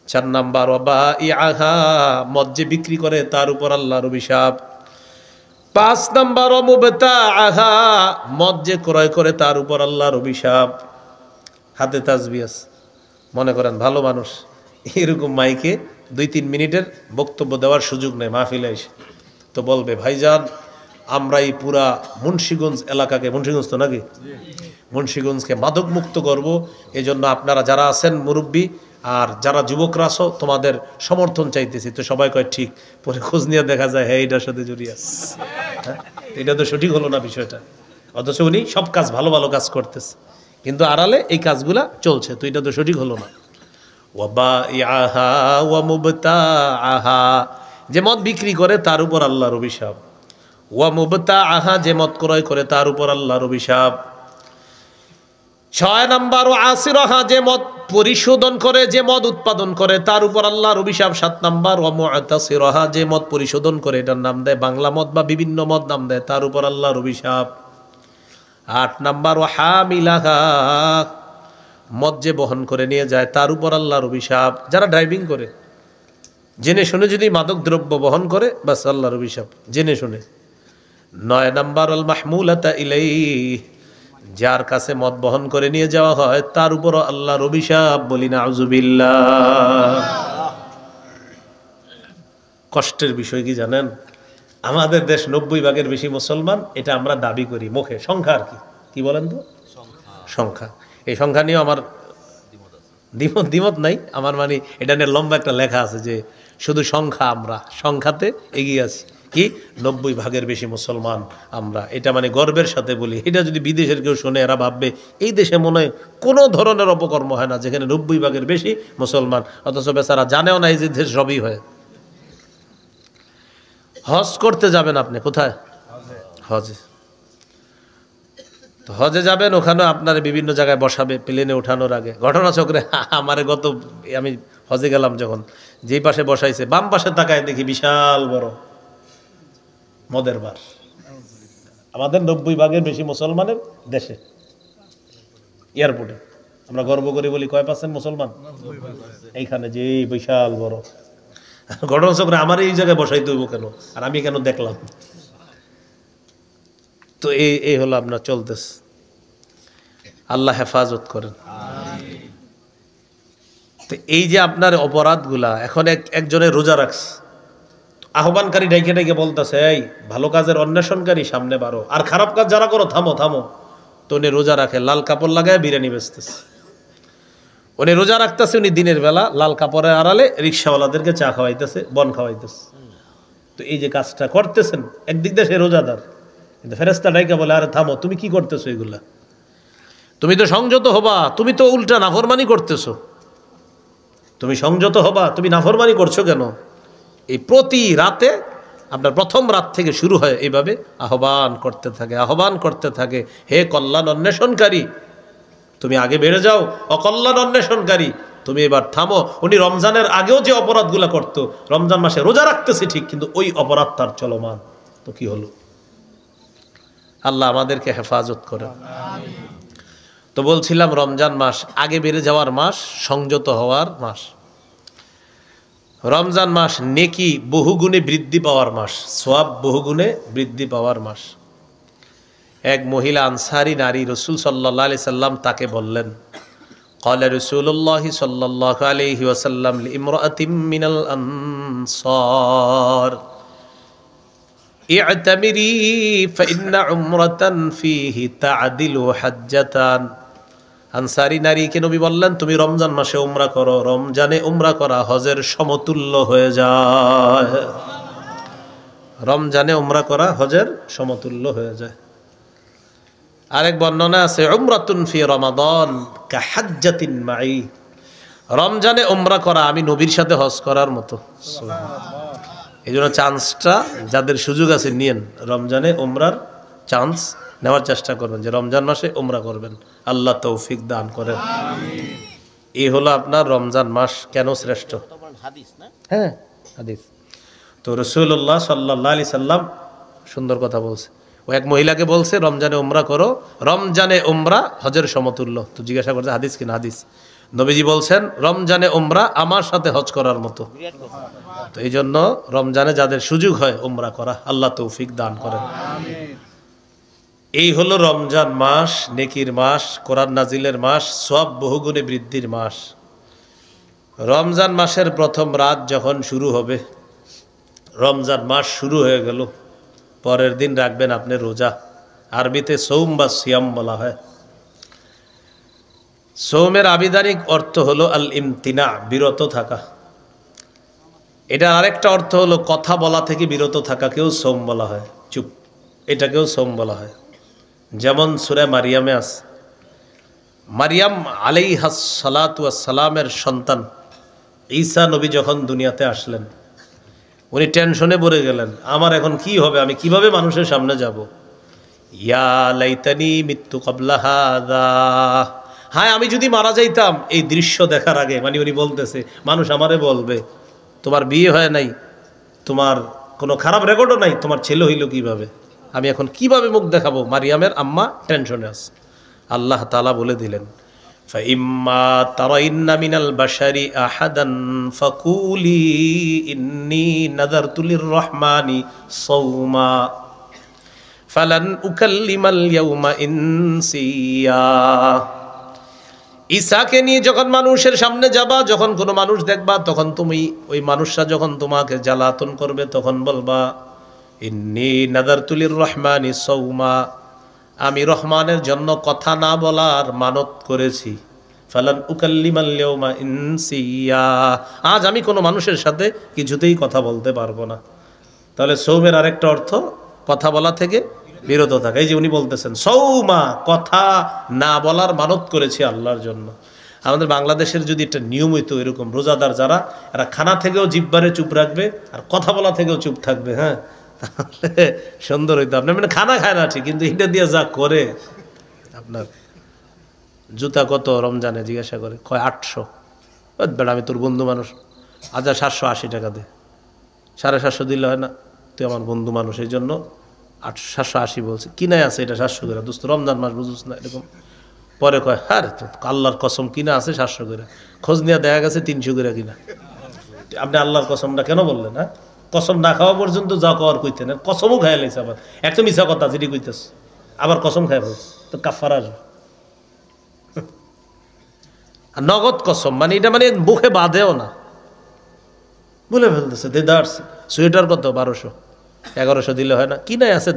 4 নাম্বার, ওয়াবাইআহা, মদ যে বিক্রি করে তার উপর আল্লাহর অভিশাপ। 5 নাম্বার, ওয়ামুবতাআহা, মদ যে ক্রয় করে তার উপর আল্লাহর অভিশাপ। হাতে তাসবিহ আছে, মনে করেন ভালো মানুষ, এরকম মাইকে 2-3 মিনিটের বক্তব্য দেওয়ার সুযোগ নেই মাহফিলে এসে, তো বলবে ভাইজান আমরা এই পুরা মুন্সিগঞ্জ এলাকাকে, মুন্সিগঞ্জ তো নাকি, মুন্সিগঞ্জকে মাদক মুক্ত করব, এই জন্য আপনারা যারা আছেন মুরব্বী আর যারা যুবকরা আছো তোমাদের সমর্থন চাইতেছি। তো সবাই কয় ঠিক, পরে খোঁজ নিয়ে দেখা যায় হ্যাঁ এটার সাথে জড়িয়ে আছে। এটা তো সঠিক হলো না বিষয়টা, অথচ উনি সব কাজ ভালো ভালো কাজ করতেছে, কিন্তু আড়ালে এই কাজগুলা চলছে, তো এটা তো সঠিক হলো না। ওয়াবাইআহা ওয়ামুবতাআহা, যে মদ বিক্রি করে তার উপর আল্লাহর অভিশাপ। ওয়ামুবতাআহা, যে মদ ক্রয় করে তার উপর আল্লাহর অভিশাপ। 6 নাম্বার, ওয়াসিরাহা, যে মদ পরিশোধন করে, যে মদ উৎপাদন করে তার উপর আল্লাহর অভিশাপ। 7 নাম্বার, ওয়ামুআতাসিরাহা, যে মদ পরিশোধন করে, এটার নাম দেয় বাংলা মদ বা বিভিন্ন মদ নাম দেয়, তার উপর আল্লাহর অভিশাপ। 8 নাম্বার, ওয়াহামিলাহা, মদ যে বহন করে নিয়ে যায় তার উপর আল্লাহর অভিশাপ। যারা ড্রাইভিং করে জেনে শুনে যদি মাদক দ্রব্য বহন করে, বাস আল্লাহর অভিশাপ, জেনে শুনে। 9 নাম্বার, আল মাহমুলাতা ইলাইহি, যার কাছে মদ বহন করে নিয়ে যাওয়া হয় তার উপর আল্লাহর অভিশাপ। বলি না আউযুবিল্লাহ। কষ্টের বিষয় কি জানেন, আমাদের দেশ 90 ভাগের বেশি মুসলমান, এটা আমরা দাবি করি মুখে, সংখ্যা আর কি বলেন তো, সংখ্যা। এই সংখ্যা নিয়ে আমার দ্বিমত নাই, আমার মানে এটা নিয়ে লম্বা একটা লেখা আছে যে শুধু সংখ্যা, আমরা সংখ্যাতে এগিয়ে আছি, কি 90 ভাগের বেশি মুসলমান আমরা, এটা মানে গর্বের সাথে বলি। এটা যদি বিদেশের কেউ শুনে এরা ভাববে এই দেশে মনে হয় কোনো ধরনের অপকর্ম হয় না যেখানে 90 ভাগের বেশি মুসলমান, অথচ বেচারা জানেও না এই যে দেশ সবই হয়। হজ করতে যাবেন আপনি, কোথায়? হজে। তো হজে যাবেন, ওখানে আপনার বিভিন্ন জায়গায় বসাবে প্লেনে ওঠানোর আগে। ঘটনা চক্রে আমারে আমি হজে গেলাম যখন, যেই পাশে বসাইছে বাম পাশে তাকায় দেখি বিশাল বড় মদের বার। আমাদের 90 ভাগের বেশি মুসলমানের দেশে এয়ারপোর্টে আমরা গর্ব করি বলি কয় % মুসলমান, এইখানে যে বিশাল বড় ঘটনা চক্রে আমার এই জায়গায় বসাইতে হইব কেন, আর আমি কেন দেখলাম। তো এই হলো আপনার চলতেছে। আল্লাহ হেফাজত করেন। তো এই যে আপনার অপরাধগুলা, এখন একজনের রোজা রাখছে, আহ্বানকারী ডাইকে ডাইকে বলতেছে, এই ভালো কাজের অন্বেষণকারী সামনে বাড়ো, আর খারাপ কাজ যারা করো থামো থামো। তো উনি রোজা রাখে, লাল কাপড় লাগায় বিরিয়ানি বেচতেছে। উনি রোজা রাখতেছে, উনি দিনের বেলা লাল কাপড়ের আড়ালে রিক্সাওয়ালাদেরকে চা খাওয়াইতেছে, বন খাওয়াইতেছে। তো এই যে কাজটা করতেছেন, একদিক দিয়ে সে রোজাদার, কিন্তু ফেরেশতা ডাইকা বলে, আরে থামো, তুমি কি করতেছো এগুলা? তুমি তো সংযত হবা, তুমি তো উল্টা নাফরমানি করতেছো। তুমি সংযত হবা, তুমি নাফরমানি করছো কেন? এই প্রতি রাতে আপনার প্রথম রাত থেকে শুরু হয় এইভাবে আহ্বান করতে থাকে, আহ্বান করতে থাকে, হে কল্যাণ অন্বেষণকারী তুমি আগে বেড়ে যাও, অকল্যাণ অন্বেষণকারী তুমি এবার থামো। উনি রমজানের আগেও যে অপরাধগুলো করত, রমজান মাসে রোজা রাখতেছে ঠিক, কিন্তু ওই অপরাধ তার চলমান। তো কি হলো? আল্লাহ আমাদেরকে হেফাজত করেন। তো বলছিলাম রমজান মাস আগে বেড়ে যাওয়ার মাস, সংযত হওয়ার মাস। রমজান মাস নেকি বহুগুণে বৃদ্ধি পাওয়ার মাস, সওয়াব বহুগুণে বৃদ্ধি পাওয়ার মাস। এক মহিলা আনসারী নারী, রাসূল সাল্লাল্লাহু আলাইহি সাল্লাম তাকে বললেন, ক্বালা রাসূলুল্লাহ সাল্লাল্লাহু আলাইহি ওয়াসাল্লাম লিইমরাআতিন মিনাল আনসার ই'তামিরি ফাইন্না উমরাতান ফীহি তা'দিলু হাজ্জাতান। আনসারী নারীকে নবী বললেন, তুমি রমজান মাসে উমরা করো, রমজানে উমরা করা হজের সমতুল্য হয়ে যায়। রমজানে উমরা করা হজের সমতুল্য হয়ে যায়। আরেক বর্ণনা আছে, উমরাতুন ফি রমাদান কাহাজ্জাতিন মাই। রমজানে উমরা করা আমি নবীর সাথে হজ করার মতো। এই জন্য চান্সটা যাদের সুযোগ আছে নিয়েন, রমজানে উমরার চান্স নেওয়ার চেষ্টা করবেন, যে রমজান মাসে উমরা করবেন। আল্লাহ তৌফিক দান করেন। এই হলো আপনার রমজান মাস কেন শ্রেষ্ঠ। হ্যাঁ, হাদিস। তো রাসূলুল্লাহ সাল্লাল্লাহু আলাইহি সাল্লাম সুন্দর কথা বলছে। ও এক মহিলাকে বলছে রমজানে উমরা করো, রমজানে উমরা হজের সমতুল্য। তো জিজ্ঞাসা করছে হাদিস কিনা? হাদিস। নবীজি বলছেন রমজানে উমরা আমার সাথে হজ করার মতো। তো এই জন্য রমজানে যাদের সুযোগ হয় উমরা করা, আল্লাহ তৌফিক দান করেন। এই হলো রমজান মাস, নেকির মাস, কোরআন নাজিলের মাস, সওয়াব বহুগুণে বৃদ্ধির মাস। রমজান মাসের প্রথম রাত যখন শুরু হবে, রমজান মাস শুরু হয়ে গেল, পরের দিন রাখবেন আপনি রোজা। আরবিতে সৌম বা সিয়াম বলা হয়। সৌমের আবিধানিক অর্থ হলো আল ইমতিনা, বিরত থাকা। এটার আরেকটা অর্থ হলো কথা বলা থেকে বিরত থাকাকেও সৌম বলা হয়, চুপ, এটাকেও সৌম বলা হয়। যেমন সূরা মারিয়ামে আছে, মারিয়াম আলাইহাস সালাতু ওয়াস সালামের সন্তান ঈসা নবী যখন দুনিয়াতে আসলেন, উনি টেনশনে পড়ে গেলেন, আমার এখন কি হবে, আমি কিভাবে মানুষের সামনে যাব। ইয়া লাইতানি মিত্তু ক্বাবলা হাযা, হায় আমি যদি মারা যাইতাম এই দৃশ্য দেখার আগে। মানে উনি বলতেছে মানুষ আমারে বলবে তোমার বিয়ে হয় নাই, তোমার কোনো খারাপ রেকর্ডও নাই, তোমার ছেলে হইল কিভাবে, আমি এখন কিভাবে মুখ দেখাবো। মারিয়ামের আম্মা টেনশনে আছে। আল্লাহ তাআলা বলে দিলেন, ফাইম্মা তারাইন্না মিনাল বাশারি আহাদান ফাকুলি ইন্নী নাযারতু লিররহমানি সাওমা ফালান উকাল্লিমাল ইয়াওমা ইনসিয়া। ঈসাকে নিয়ে যখন মানুষের সামনে যাবা, যখন কোনো মানুষ দেখবা, তখন তুমি ওই মানুষরা যখন তোমাকে জ্বালাতন করবে, তখন বলবা ইন্নী নাযারতু লিররহমানি সাওমা, আমি রহমানের জন্য কথা না বলার মানত করেছি। ফালান উকাল্লিমাল ইয়াওমা ইনসিয়া, আজ আমি কোনো মানুষের সাথে কিছুতেই কথা বলতে পারবো না। তাহলে সৌমের আরেকটা অর্থ কথা বলা থেকে বিরত থাকা। এই যে উনি বলতেছেন সৌমা, কথা না বলার মানত করেছি আল্লাহর জন্য। আমাদের বাংলাদেশের যদি একটা নিয়ম হইতো এরকম, রোজাদার যারা, এরা খানা থেকেও জিহ্বারে চুপ রাখবে আর কথা বলা থেকেও চুপ থাকবে, হ্যাঁ, তাহলে সুন্দর হইতো। আপনার মানে খানা খায় না ঠিক, কিন্তু এটা দিয়ে যা করে। আপনার জুতা কত রমজানে জিজ্ঞাসা করে, কয় 800। বেড়া আমি তোর বন্ধু মানুষ, 780 টাকা দে, 750 দিলে হয় না, তুই আমার বন্ধু মানুষ, এই জন্য 780 বলছে। কিনায় আছে এটা 700 করে, দোস্ত রমজান মাস বুঝুস না এরকম। পরে কয় হ্যাঁ রে, আল্লাহর কসম কিনা আছে 700 করে, খোঁজ নিয়ে দেখা গেছে 300 করে কিনা। আপনি আল্লাহর কসমটা কেন বললেন? হ্যাঁ, কসম না খাওয়া পর্যন্ত যা কর কইতেন, কসমও খাই লাইছে, আবার একটা মিছা কথা যেটি কইতেছ, আবার কসম খাই বলছে, তো কাফারা আসবে। নগদ কসম, মানে এটা মানে মুখে বাঁধেও না, বলে ফেলতেছে দেদার্স। সোয়েটার কত? 1200 1100 দিলে হয় না? কিনাই আছে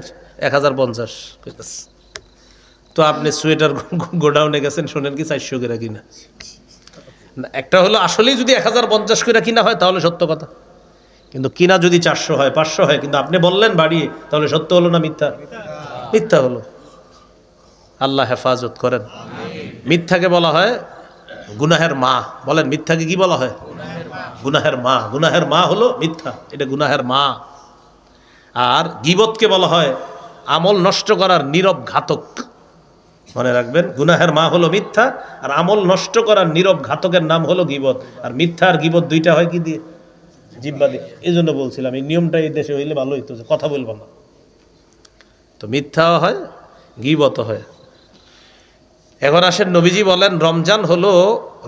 1050। তো আপনি সোয়েটার গোডাউনে গেছেন, শোনেন কি 400 করে কিনা? একটা হলো আসলেই যদি 1050 করে কিনা হয় তাহলে সত্য কথা, কিন্তু কিনা যদি 400 হয় 500 হয়, কিন্তু আপনি বললেন বাড়িয়ে, তাহলে সত্য হলো না মিথ্যা? মিথ্যা হলো। আল্লাহ হেফাজত করেন। মিথ্যাকে বলা হয় গুনাহের মা। বলেন মিথ্যাকে কি বলা হয়? গুনাহের মা। গুনাহের মা হলো মিথ্যা, এটা গুনাহের মা। আর গীবতকে বলা হয় আমল নষ্ট করার নীরব ঘাতক। মনে রাখবেন, গুনাহের মা হলো মিথ্যা, আর আমল নষ্ট করার নীরব ঘাতকের নাম হলো গীবত। আর মিথ্যা আর গীবত দুইটা হয় কি দিয়ে? জিহ্বা দিয়ে। এই জন্য বলছিলাম এই নিয়মটা এই দেশে হইলে ভালো হইতো, যে কথা বলবো না। তো মিথ্যাও হয়, গীবতও হয়। এখন আসেন, নবীজি বলেন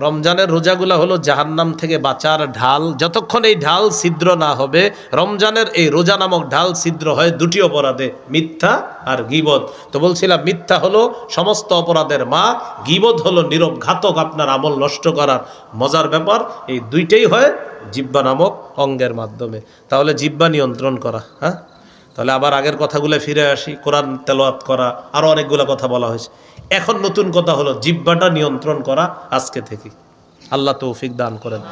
রমজানের রোজাগুলা হলো জাহান্নাম থেকে বাঁচার ঢাল। যতক্ষণ এই ঢাল ছিদ্র না হবে, রমজানের এই রোজা নামক ঢাল ছিদ্র হয় দুটি অপরাধে, মিথ্যা আর গীবত। তো বলছিলাম মিথ্যা হলো সমস্ত অপরাধের মা, গীবত হলো নীরব ঘাতক, আপনার আমল নষ্ট করার। মজার ব্যাপার, এই দুইটাই হয় জিহ্বা নামক অঙ্গের মাধ্যমে। তাহলে জিহ্বা নিয়ন্ত্রণ করা, হ্যাঁ? তাহলে আবার আগের কথাগুলো ফিরে আসি। কোরআন তেলাওয়াত করা, আরও অনেকগুলো কথা বলা হয়েছে। এখন নতুন কথা হলো জিহ্বাটা নিয়ন্ত্রণ করা আজকে থেকে। আল্লাহ তৌফিক দান করেন।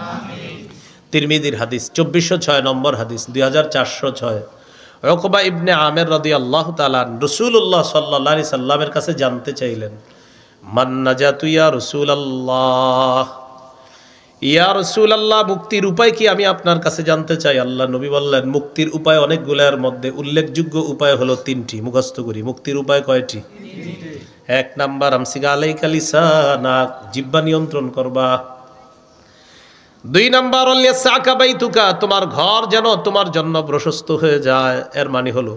তিরমিজির হাদিস 2406 নম্বর হাদিস, 2406। উকবা ইবনে আমের রাদিয়াল্লাহু তাআলা রাসূলুল্লাহ সাল্লাল্লাহু আলাইহি সাল্লামের কাছে জানতে চাইলেন, মান নাজাতু ইয়া রাসূলুল্লাহ, ইয়া রাসূলুল্লাহ, মুক্তির উপায় কি আমি আপনার কাছে জানতে চাই। আল্লাহ নবী বললেন, মুক্তির উপায় অনেকগুলোর মধ্যে উল্লেখযোগ্য উপায় হলো 3টি। মুখস্থ করি, মুক্তির উপায় কয়টি? 1 নাম্বার, আমসিকা আলাইকা লিসানাক, জিহ্বা নিয়ন্ত্রণ করবা। 2 নাম্বার, আল্লিয়াসাকা বাইতুকা, তোমার ঘর যেন তোমার জন্য প্রশস্ত হয়ে যায়। এর মানে হলো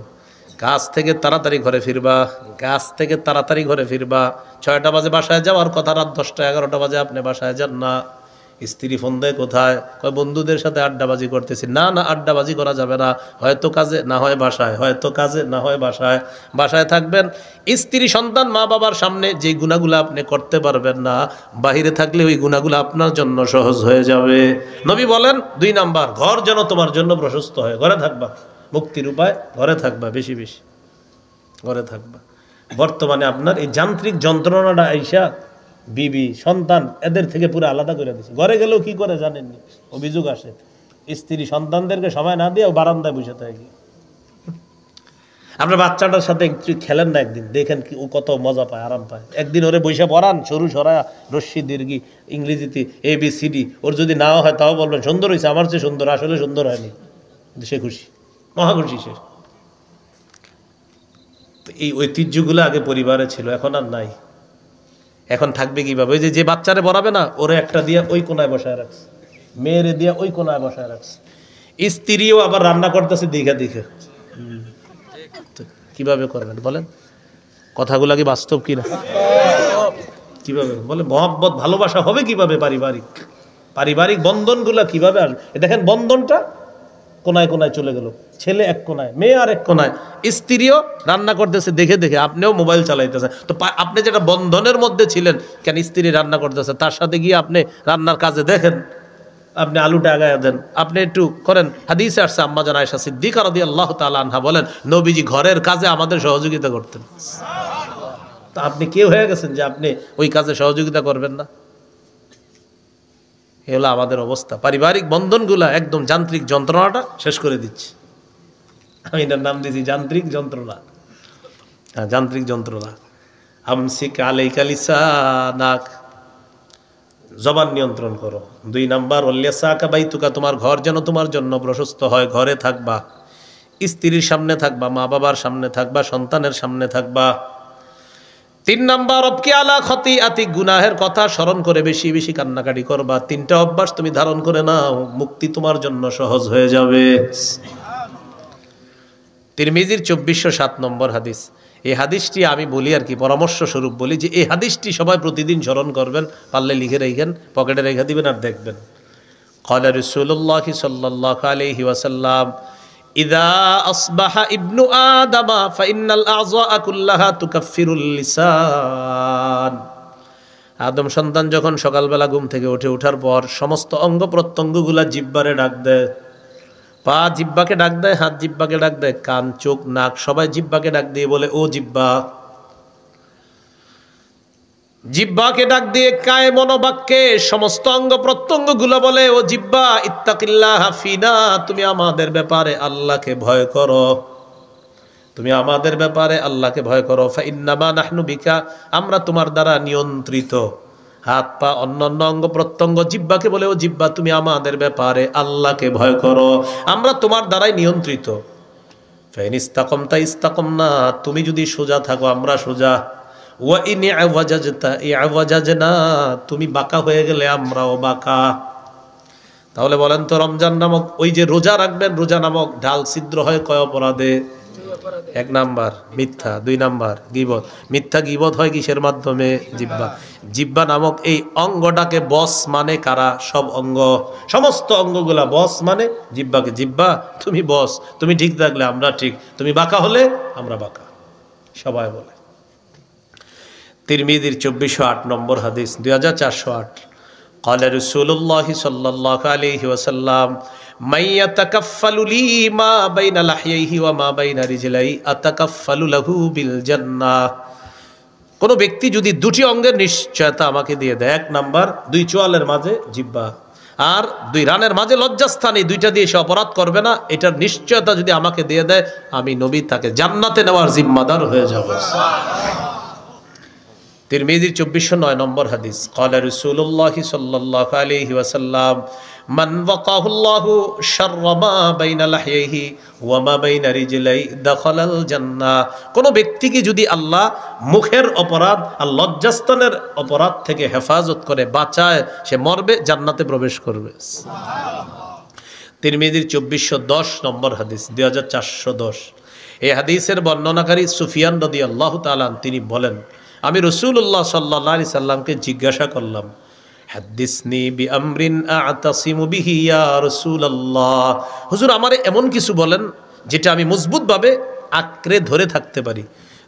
কাজ থেকে তাড়াতাড়ি ঘরে ফিরবা, কাজ থেকে তাড়াতাড়ি ঘরে ফিরবা। 6টা বাজে বাসায় যাওয়ার কথা, রাত 10টা 11টা বাজে আপনি বাসায় যান না। স্ত্রী ফোন দেয় কোথায়, কয় বন্ধুদের সাথে আড্ডাবাজি করতেছি। না না, আড্ডাবাজি করা যাবে না, হয়তো কাজে না হয় বাসায়, হয়তো কাজে না হয় বাসায়। বাসায় থাকবেন, স্ত্রী সন্তান মা বাবার সামনে যে গুনাহগুলো আপনি করতে পারবেন না, বাহিরে থাকলে ওই গুনাহগুলো আপনার জন্য সহজ হয়ে যাবে। নবী বলেন 2 নাম্বার, ঘর যেন তোমার জন্য প্রশস্ত হয়, ঘরে থাকবা। মুক্তির উপায়, ঘরে থাকবা, বেশি বেশি ঘরে থাকবা। বর্তমানে আপনার এই যান্ত্রিক যন্ত্রণাটা আইসা বিবি সন্তান এদের থেকে পুরো আলাদা করে দিচ্ছে। ঘরে গেলেও কি করে জানেননি, অভিযোগ আসে স্ত্রী সন্তানদেরকে সময় না দিয়ে বারান্দায় বসে থাকে। আপনার বাচ্চাটার সাথে একটু খেলেন না, একদিন দেখেন কি ও কত মজা পায়, আরাম পায়। একদিন ওরে বসে পড়ান, সরু সরা রশ্মি দীর্ঘি ইংরেজিতে ABCD, ওর যদি নাও হয় তাও বলবেন সুন্দর হয়েছে, আমার চেয়ে সুন্দর, আসলে সুন্দর হয়নি, সে খুশি, মহা খুশি সে। এই ঐতিহ্যগুলো আগে পরিবারে ছিল, এখন আর নাই। এখন থাকবে কিভাবে? ওই যে বাচ্চারে বরাবে না, ওরে একটা দিয়ে ওই কোনায় বসায় রাখছে, মেয়েরে দিয়ে ওই কোনায় বসায় রাখছে। স্ত্রীও আবার রান্না করতেছে দেখে দেখে। কিভাবে করবেন বলেন? কথাগুলা কি বাস্তব কিনা? কিভাবে বলে মহব্বত ভালোবাসা হবে কিভাবে? পারিবারিক বন্ধনগুলা কিভাবে আসবে? দেখেন বন্ধনটা কোনায় কোনায় চলে গেল, ছেলে এক কোনায়, মেয়ে আর এক কোনায়, স্ত্রীও রান্না করতেছে দেখে দেখে, আপনিও মোবাইল চালাইতেছেন। তো আপনি যেটা বন্ধনের মধ্যে ছিলেন, কেন স্ত্রী রান্না করতেছে তার সাথে গিয়ে আপনি রান্নার কাজে দেখেন, আপনি আলুটা আগায় দেন, আপনি একটু করেন। হাদিসে আসছে, আম্মা জান আয়েশা সিদ্দিকা রাদিয়াল্লাহু তাআলা আনহা বলেন, নবীজি ঘরের কাজে আমাদের সহযোগিতা করতেন। তো আপনি কেউ হয়ে গেছেন যে আপনি ওই কাজে সহযোগিতা করবেন না? এ হলো আমাদের অবস্থা। পারিবারিক বন্ধনগুলা একদম যান্ত্রিক যন্ত্রণাটা শেষ করে দিচ্ছে। আমি এটার নাম দিয়েছি যান্ত্রিক যন্ত্রণা। হ্যাঁ, যান্ত্রিক যন্ত্রণা। আমসিক আলাইকা লিসানাক, জবান নিয়ন্ত্রণ করো। 2 নাম্বার, ওয়ালিয়াসাকা বাইতুকা, তোমার ঘর যেন তোমার জন্য প্রশস্ত হয়, ঘরে থাকবা, স্ত্রীর সামনে থাকবা, মা বাবার সামনে থাকবা, সন্তানের সামনে থাকবা। 3 নাম্বার, অবকি আলা খতিআতি, গুনাহের কথা স্মরণ করে বেশি বেশি কান্নাকাটি করবা। 3টা অভ্যাস তুমি ধারণ করে নাও, মুক্তি তোমার জন্য সহজ হয়ে যাবে। তিরমিজির 2407 নম্বর হাদিস। এই হাদিসটি আমি বলি আর কি, পরামর্শ স্বরূপ বলি যে এই হাদিসটি সবাই প্রতিদিন স্মরণ করবেন, পারলে লিখে রেখেন, পকেটে রেখে দিবেন আর দেখবেন। ক্বালা রাসূলুল্লাহি সাল্লাল্লাহু আলাইহি ওয়াসাল্লাম, ইযা আসবাহা ইবনু আদামা ফাইন্নাল আযা কুল্লাহা তুকাফফিরুল লিসান। আদম সন্তান যখন সকালবেলা ঘুম থেকে ওঠার পর সমস্ত অঙ্গ প্রত্যঙ্গগুলা জিহ্বারে ডাক দেয়। পা জিহ্বাকে ডাক দেয়, হাত জিহ্বাকে ডাক দেয়, কান চোখ নাক সবাই জিহ্বাকে ডাক দিয়ে বলে ও জিহ্বা। জিহ্বাকে ডাক দিয়ে কায় মনোবাক্যে সমস্ত অঙ্গ প্রত্যঙ্গ গুলো বলে ও জিহ্বা ইত্তাকিল্লাহ ফিনা, তুমি আমাদের ব্যাপারে আল্লাহকে ভয় করো, তুমি আমাদের ব্যাপারে আল্লাহকে ভয় করো। ফাইন্নামা নাহনু বিকা, আমরা তোমার দ্বারা নিয়ন্ত্রিত। হাত পা অন্যান্য অঙ্গ প্রত্যঙ্গ জিহ্বাকে বলে ও জিহ্বা তুমি আমাদের ব্যাপারে আল্লাহকে ভয় করো, আমরা তোমার দ্বারাই নিয়ন্ত্রিত। ফাইন ইস্তাকামতা ইস্তাকামনা, তুমি যদি সোজা থাকো আমরা সোজা। ওয়া ইন ইআওয়াজাজতা ইআওয়াজাজনা, তুমি বাঁকা হয়ে গেলে আমরাও বাঁকা। তাহলে বলেন তো, রমজান নামক ওই যে রোজা রাখবেন, রোজা নামক ঢাল ছিদ্র হয় কয় অপরাধে? 1 নাম্বার মিথ্যা, 2 নাম্বার গীবত। মিথ্যা গীবত হয় কিসের মাধ্যমে? জিহ্বা। জিহ্বা নামক এই অঙ্গটাকে বস মানে কারা? সব অঙ্গ, সমস্ত অঙ্গগুলা বস মানে জিহ্বাকে। জিহ্বা তুমি বস, তুমি ঠিক থাকলে আমরা ঠিক, তুমি বাঁকা হলে আমরা বাঁকা, সবাই বলে। তিরমিজির 2408 নম্বর হাদিস, 2408। قال رسول الله صلى الله عليه وسلم من يتكفل لي ما بين لحييه وما بين رجليه اتكفل له بالجنه। কোন ব্যক্তি যদি দুটি অঙ্গের নিশ্চয়তা আমাকে দিয়ে দেয়, 1 নাম্বার 2 চোয়ালের মাঝে জিহ্বা আর 2 রানের মাঝে লজ্জাস্থান, এই দুইটা দিয়ে সে অপরাধ করবে না, এটার নিশ্চয়তা যদি আমাকে দিয়ে দেয়, আমি নবী তাকে জান্নাতে নেওয়ার জিম্মাদার হয়ে যাব। তিরমিজির 2409 নম্বর হাদিস। ক্বালা রাসূলুল্লাহি সাল্লাল্লাহু আলাইহি ওয়াসাল্লাম মান ওয়াকাহুল্লাহু শাররা মা বাইনা লাহইহি ওয়া মা বাইনা রিজলাই দাখালাল জান্নাহ। কোন ব্যক্তিকে যদি আল্লাহ মুখের অপরাধ আর লজ্জাস্থানের অপরাধ থেকে হেফাজত করে বাঁচায়, সে মরবে, জান্নাতে প্রবেশ করবে। তিরমিজির 2410 নম্বর হাদিস, 2410। এই হাদিসের বর্ণনাকারী সুফিয়ান রাদিয়াল্লাহু তাআলা তিনি বলেন, আমি রাসূলুল্লাহ সাল্লাল্লাহু আলাইহি সাল্লামকে জিজ্ঞাসা করলাম, হাদিসনি বিআমরিন আ'তাসিমু বিহি ইয়া রাসূলুল্লাহ, হুজুর আমারে এমন কিছু বলেন যেটা আমি মজবুতভাবে আঁকড়ে ধরে থাকতে পারি।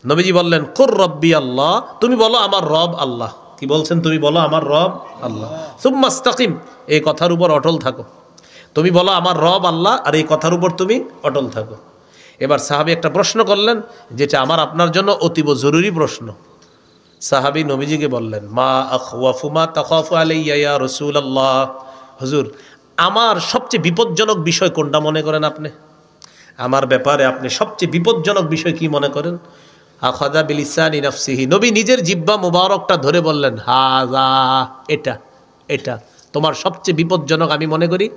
নবীজি বললেন, কুর রব্বি আল্লাহ, তুমি বলো আমার রব আল্লাহ। কি বলছেন? তুমি বলো আমার রব আল্লাহ। সুম্মা ইসতাকিম, এই কথার উপর অটল থাকো। তুমি বলো আমার রব আল্লাহ, আর এই কথার উপর তুমি অটল থাকো। এবার সাহাবী একটা প্রশ্ন করলেন, যেটা আমার আপনার জন্য অতীব জরুরি প্রশ্ন। সাহাবী নবীজিকে বললেন, মা আখওয়াফু মা তাখাফু আলাইয়া ইয়া রাসূলুল্লাহ, হুজুর আমার সবচেয়ে বিপজ্জনক বিষয় কোনটা মনে করেন আপনি? আমার ব্যাপারে আপনি সবচেয়ে বিপজ্জনক বিষয় কি মনে করেন? আখাযা বিলিসানি নাফসিহি, নবী নিজের জিহ্বা মুবারকটা ধরে বললেন, হাযা, এটা এটা তোমার সবচেয়ে বিপজ্জনক আমি মনে করি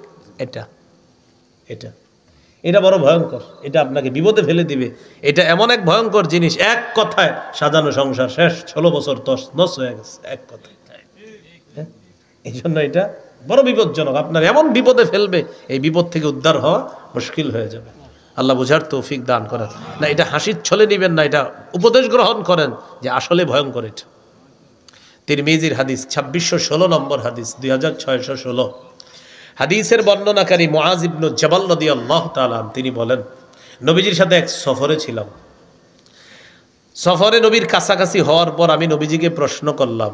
এটা এটা এটা বড় ভয়ঙ্কর, এটা আপনাকে বিপদে ফেলে দিবে। এটা এমন এক ভয়ঙ্কর জিনিস, এক কথায় সাজানো সংসার শেষ, 16 বছর তছনছ হয়ে গেছে এক কথায়। এই জন্য এটা বড় বিপজ্জনক, আপনার এমন বিপদে ফেলবে, এই বিপদ থেকে উদ্ধার হওয়া মুশকিল হয়ে যাবে। আল্লাহ বুঝার তৌফিক দান করেন। না এটা হাসির ছলে নেবেন না, এটা উপদেশ গ্রহণ করেন যে আসলে ভয়ঙ্কর এটা। তিরমিজির হাদিস 2616 নম্বর হাদিস, 2616। হাদিসের বর্ণনাকারী মুআজ ইবনে জাবাল রাদিয়াল্লাহু তাআলা তিনি বলেন, নবীজির সাথে এক সফরে ছিলাম। সফরে নবীর কাছাকাছি হওয়ার পর আমি নবীজিকে প্রশ্ন করলাম,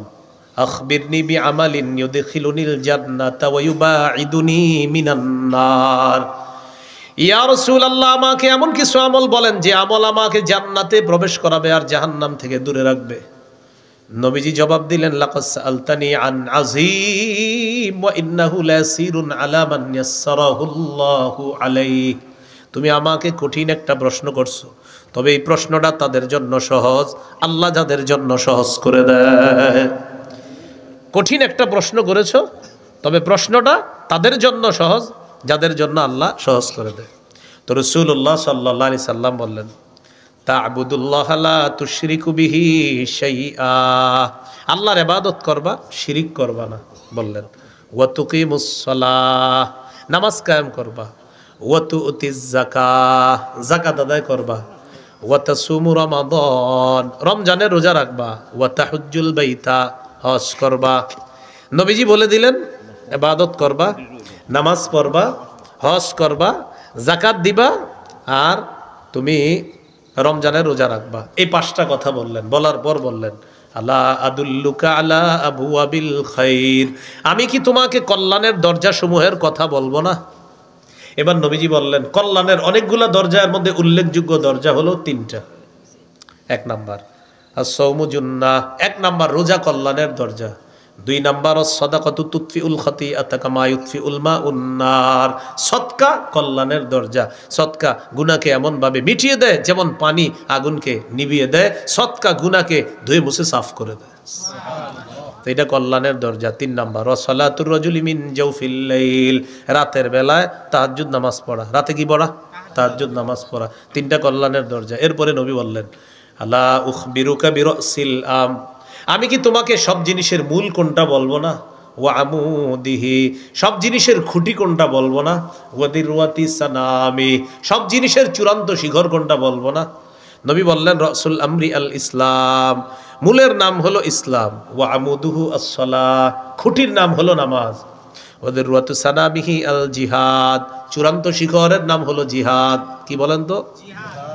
আখবিরনি বিআমালিন ইউদখিলুনিল জান্নাতা ওয়া ইউবাঈদুনি মিনান নার। ইয়া রাসূলুল্লাহ, আমাকে এমন কিছু আমল বলেন যে আমল আমাকে জান্নাতে প্রবেশ করাবে আর জাহান্নাম থেকে দূরে রাখবে। নবীজি জবাব দিলেন, লাকাদ সাআলতানি আন আযীম ওয়া ইন্নাহু লাসিরুন আলা মান ইয়াসসারাহুল্লাহু আলাইহি। তুমি আমাকে কঠিন একটা প্রশ্ন করছো, তবে এই প্রশ্নটা তাদের জন্য সহজ, আল্লাহ যাদের জন্য সহজ করে দেয়। কঠিন একটা প্রশ্ন করেছো, তবে প্রশ্নটা তাদের জন্য সহজ, যাদের জন্য আল্লাহ সহজ করে দেয়। তো রাসূলুল্লাহ সাল্লাল্লাহু আলাইহি সাল্লাম বললেন, তা'বুদুল্লাহ লা তুশরিকু বিহি শাইআ, আল্লাহর ইবাদত করবা, শিরিক করবা না। বললেন, ওয়া তুকিমুস সালাহ, নামাজ কায়েম করবা, ওয়া তুতিজ যাকাহ, যাকাত আদায় করবা, ওয়া তাসুমু রমাদান, রমজানের রোজা রাখবা, ওয়া তাহুজ্জুল বাইতা, হজ করবা। নবীজি বলে দিলেন, ইবাদত করবা, নামাজ পড়বা, হজ করবা, যাকাত দিবা, আর তুমি রমজানের রোজা রাখবা। এই 5টা কথা বললেন। বলার পর বললেন, আলা আদুল্লুকা আলা আবওয়াবিল খাইর, আমি কি তোমাকে কল্যাণের দরজা সমূহের কথা বলবো না? এবার নবীজি বললেন কল্যাণের অনেকগুলা দরজার মধ্যে উল্লেখযোগ্য দরজা হলো তিনটা। এক নাম্বার as-sawmu junnah, এক নাম্বার রোজা কল্যাণের দরজা। দুই number as-sadaqatu tutfi'ul khati'ata kama yutfi'ul ma'un nar, সদকা কল্যাণের দরজা। সদকা গুনাহকে এমন ভাবে মিটিয়ে দেয় যেমন পানি আগুনকে নিভিয়ে দেয়, সদকা গুনাহকে ধুয়ে মুছে সাফ করে দেয়। তো এটা কল্যাণের দরজা। তিন নাম্বার ওয়াসালাতুর রাজুলি মিন জাওফিল লাইল, রাতের বেলায় তাহাজ্জুদ নামাজ পড়া। রাতে কি পড়া? তাহাজ্জুদ নামাজ পড়া। তিনটা কল্যাণের দরজা। এরপরে নবী বললেন আলা উখবিরুকা বিরাসিল আম, আমি কি তোমাকে সব জিনিসের মূল কোনটা বলবো না? ওয়া আমুদিহি, সব জিনিসের খুঁটি কোনটা বলবো না? ওয়া দিরওয়াতি সানামি, সব জিনিসের চূড়ান্ত শিখর কোনটা বলবো না? নবী বললেন রাসুল আমরি আল ইসলাম, মূলের নাম হলো ইসলাম। ওয়া আমুদুহু আস-সালাহ, খুঁটির নাম হলো নামাজ। ওয়া দিরওয়াতু সানামিহি আল জিহাদ, চূড়ান্ত শিখরের নাম হলো জিহাদ। কি বলেন তো?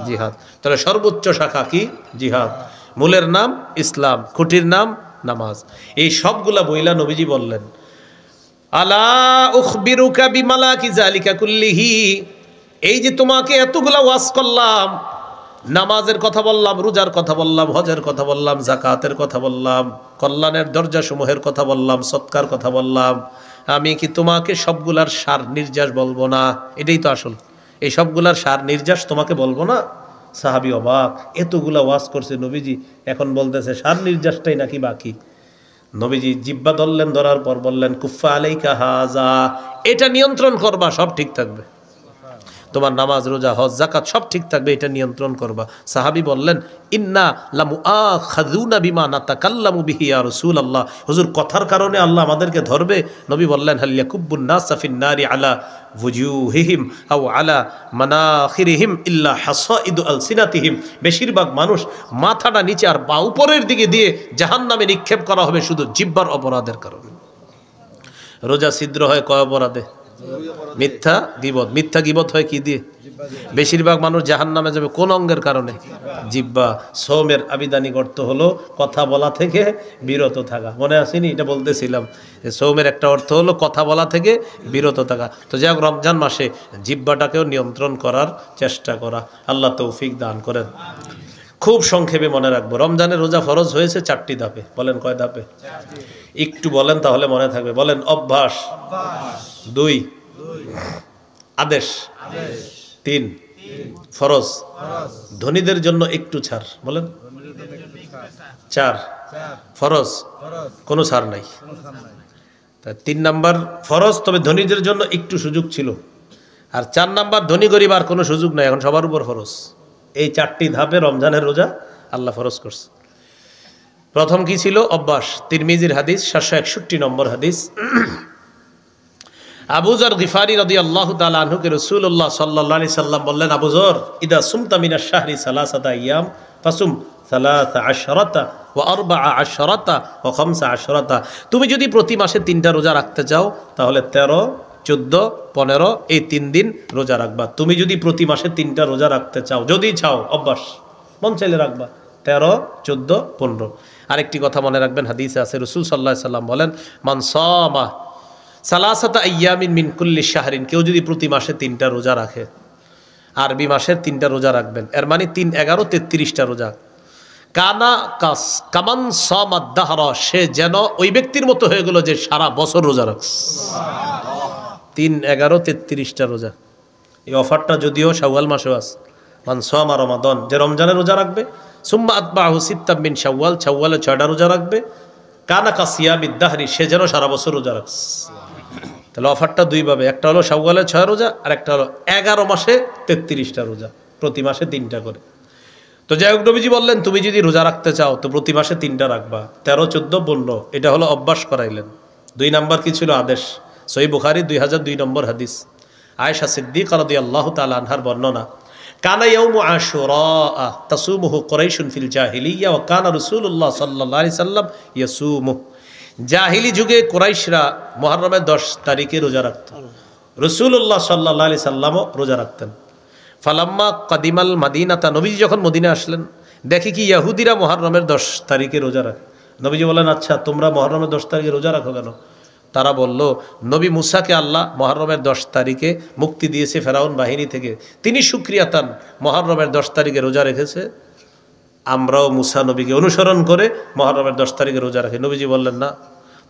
জিহাদ। তাহলে সর্বোচ্চ শাখা কি? জিহাদ। মূলের নাম ইসলাম, খুঁটির নাম নামাজ। এই সবগুলা বইলা নবীজি বললেন আলা উখবিরুকা বিমালাকি যালিকা কুল্লিহি, এই যে তোমাকে এতগুলা ওয়াজ করলাম, নামাজের কথা বললাম, রোজার কথা বললাম, হজের কথা বললাম, যাকাতের কথা বললাম, কল্যাণের দরজা সমূহের কথা বললাম, সৎকার কথা বললাম, আমি কি তোমাকে সবগুলার সার নির্যাস বলবো না? এটাই তো আসল। এই সবগুলার সার নির্যাস তোমাকে বলবো না? সাহাবী অবাক, এতগুলা ওয়াজ করছে নবীজি, এখন বলতেছে সার নির্যাসটাই নাকি বাকি। নবীজি জিব্বা ধরলেন, ধরার পর বললেন কুফা আলাইকা হাজা, এটা নিয়ন্ত্রণ করবা, সব ঠিক থাকবে। তোমার নামাজ, রোজা, হজ, যাকাত সব ঠিক থাকবে, এটা নিয়ন্ত্রণ করবা। সাহাবী বললেন ইন্না লামুআখাযুনা বিমা নাতাকাল্লামু বিহি ইয়া রাসূলুল্লাহ, হুজুর কথার কারণে আল্লাহ আমাদেরকে ধরবে? নবী বললেন হাল ইয়াকুব্বুন নাসা ফিন নারি আলা ওয়ুজুহিহিম আও আলা মানাখিরিহিম ইল্লা হাসাইদু আলসিনাতিহিম, বেশিরভাগ মানুষ মাথাটা নিচে আর পা উপরের দিকে দিয়ে জাহান্নামে নিক্ষেপ করা হবে শুধু জিহ্বার অপরাধের কারণে। রোজা ছিদ্র হয় কয় অপরাধে? মিথ্যা গীবত। মিথ্যা গীবত হয় কি দিয়ে? বেশিরভাগ মানুষ জাহান্নামে যাবে কোন অঙ্গের কারণে? জিহ্বা। সওমের আবিধানিক অর্থ হলো কথা বলা থেকে বিরত থাকা। মনে আসেনি? এটা বলতেছিলাম, সওমের একটা অর্থ হলো কথা বলা থেকে বিরত থাকা। তো যাই হোক, রমজান মাসে জিহ্বাটাকেও নিয়ন্ত্রণ করার চেষ্টা করা। আল্লাহ তৌফিক দান করেন। খুব সংক্ষেপে মনে রাখবো, রমজানের রোজা ফরজ হয়েছে 4টি ধাপে। বলেন কয় ধাপে? একটু বলেন তাহলে মনে থাকবে। বলেন অভ্যাস, 2 আদেশ, 3 ফরজ, ধনীদের জন্য একটু ছাড়। বলেন 4 ফরজ, কোনো ছাড় নাই। 3 নাম্বার ফরজ, তবে ধনীদের জন্য একটু সুযোগ ছিল। আর 4 নাম্বার ধনী গরিব আর কোনো সুযোগ নাই, এখন সবার উপর ফরজ। এই 4টি ধাপে রমজানের রোজা আল্লাহ ফরজ করছে। প্রথম কি ছিল? অভ্যাস। তিরমিজির হাদিস, 761 নম্বর হাদিস। আবু যর গিফারি রাদিয়াল্লাহু তাআলা আনহুকে রাসূলুল্লাহ সাল্লাল্লাহু আলাইহি সাল্লাম বললেন, আবু যর ইদা সুমতা মিনাশ শাহরি সালাসাতা আইয়াম ফাসুম 13 ওয়া 14 ওয়া 15। তুমি যদি প্রতি মাসে 3টা রোজা রাখতে চাও তাহলে 13, 14, 15 এই 3 দিন রোজা রাখবা। তুমি যদি প্রতি মাসে 3টা রোজা রাখতে চাও, যদি চাও, অভ্যাস, মন চাইলে রাখবা 13, 14, 15। আরেকটি কথা মনে রাখবেন, হাদিসে আছে রাসূল সাল্লাল্লাহু আলাইহি সাল্লাম বলেন মান সামা সালাসাতা আইয়ামিন মিন কুল্লি শাহরিন, কেউ যদি প্রতি মাসে 3টা রোজা রাখে, আরবি মাসের 3টা রোজা রাখবেন, এর মানে 3, 11, 33টা রোজা। কানা কাস কামান সামাদ দাহরা, সে যেন ওই ব্যক্তির মতো হয়ে গেল যে সারা বছর রোজা রাখছে। 3, 11, 33টা রোজা। এই অফারটা যদিও শাওয়াল মাসেও আছে। মান সামা রমাদান, যে রমজানের রোজা রাখবে, সুম্মা আতবাহু সিত্তাম মিন শাওয়াল, শাওয়ালে 6টা রোজা রাখবে, কানা কাসিয়ামিদ দাহরি, সে যেন সারা বছর রোজা রাখছে। তাহলে অফারটা 2 ভাবে, একটা হলো শাওয়ালে 6 রোজা, আর একটা হলো 11 মাসে 33টা রোজা, প্রতি মাসে 3টা করে। তো যাই হোক, নবীজি বললেন তুমি যদি রোজা রাখতে চাও তো প্রতি মাসে 3টা রাখবা, 13, 14, 15। এটা হলো অভ্যাস করাইলেন। 2 নাম্বার কি ছিল? আদেশ। সহিহ বুখারী 2002 নম্বর হাদিস, আয়েশা সিদ্দিকা রাদিয়াল্লাহু তাআলা আনহার বর্ণনা, কানা ইয়াউমু আশুরা তাসুমুহু কুরাইশুন ফিল জাহিলিয়া ওয়া কানা রাসূলুল্লাহ সাল্লাল্লাহু আলাইহি সাল্লাম ইয়াসুমু। জাহিলি যুগে কুরাইশরা মুহররমের 10 তারিখে রোজা রাখত, রাসূলুল্লাহ সাল্লাল্লাহু আলাইহি সাল্লামও রোজা রাখতেন। ফালাম্মা কাদিমাল মাদিনাতা, নবীজি যখন মদিনা আসলেন, দেখি কি ইহুদিরা মুহররমের 10 তারিখে রোজা রাখে। নবীজি বলেন আচ্ছা তোমরা মুহররমের 10 তারিখে রোজা রাখো কেন? তারা বলল, নবী মুসাকে আল্লাহ মুহররমের 10 তারিখে মুক্তি দিয়েছে ফেরাউন বাহিনী থেকে, তিনি শুকরিয়াতান মুহররমের 10 তারিখে রোজা রেখেছে, আমরাও মুসা নবীকে অনুসরণ করে মুহররমের 10 তারিখে রোজা রাখি। নবীজি বললেন, না,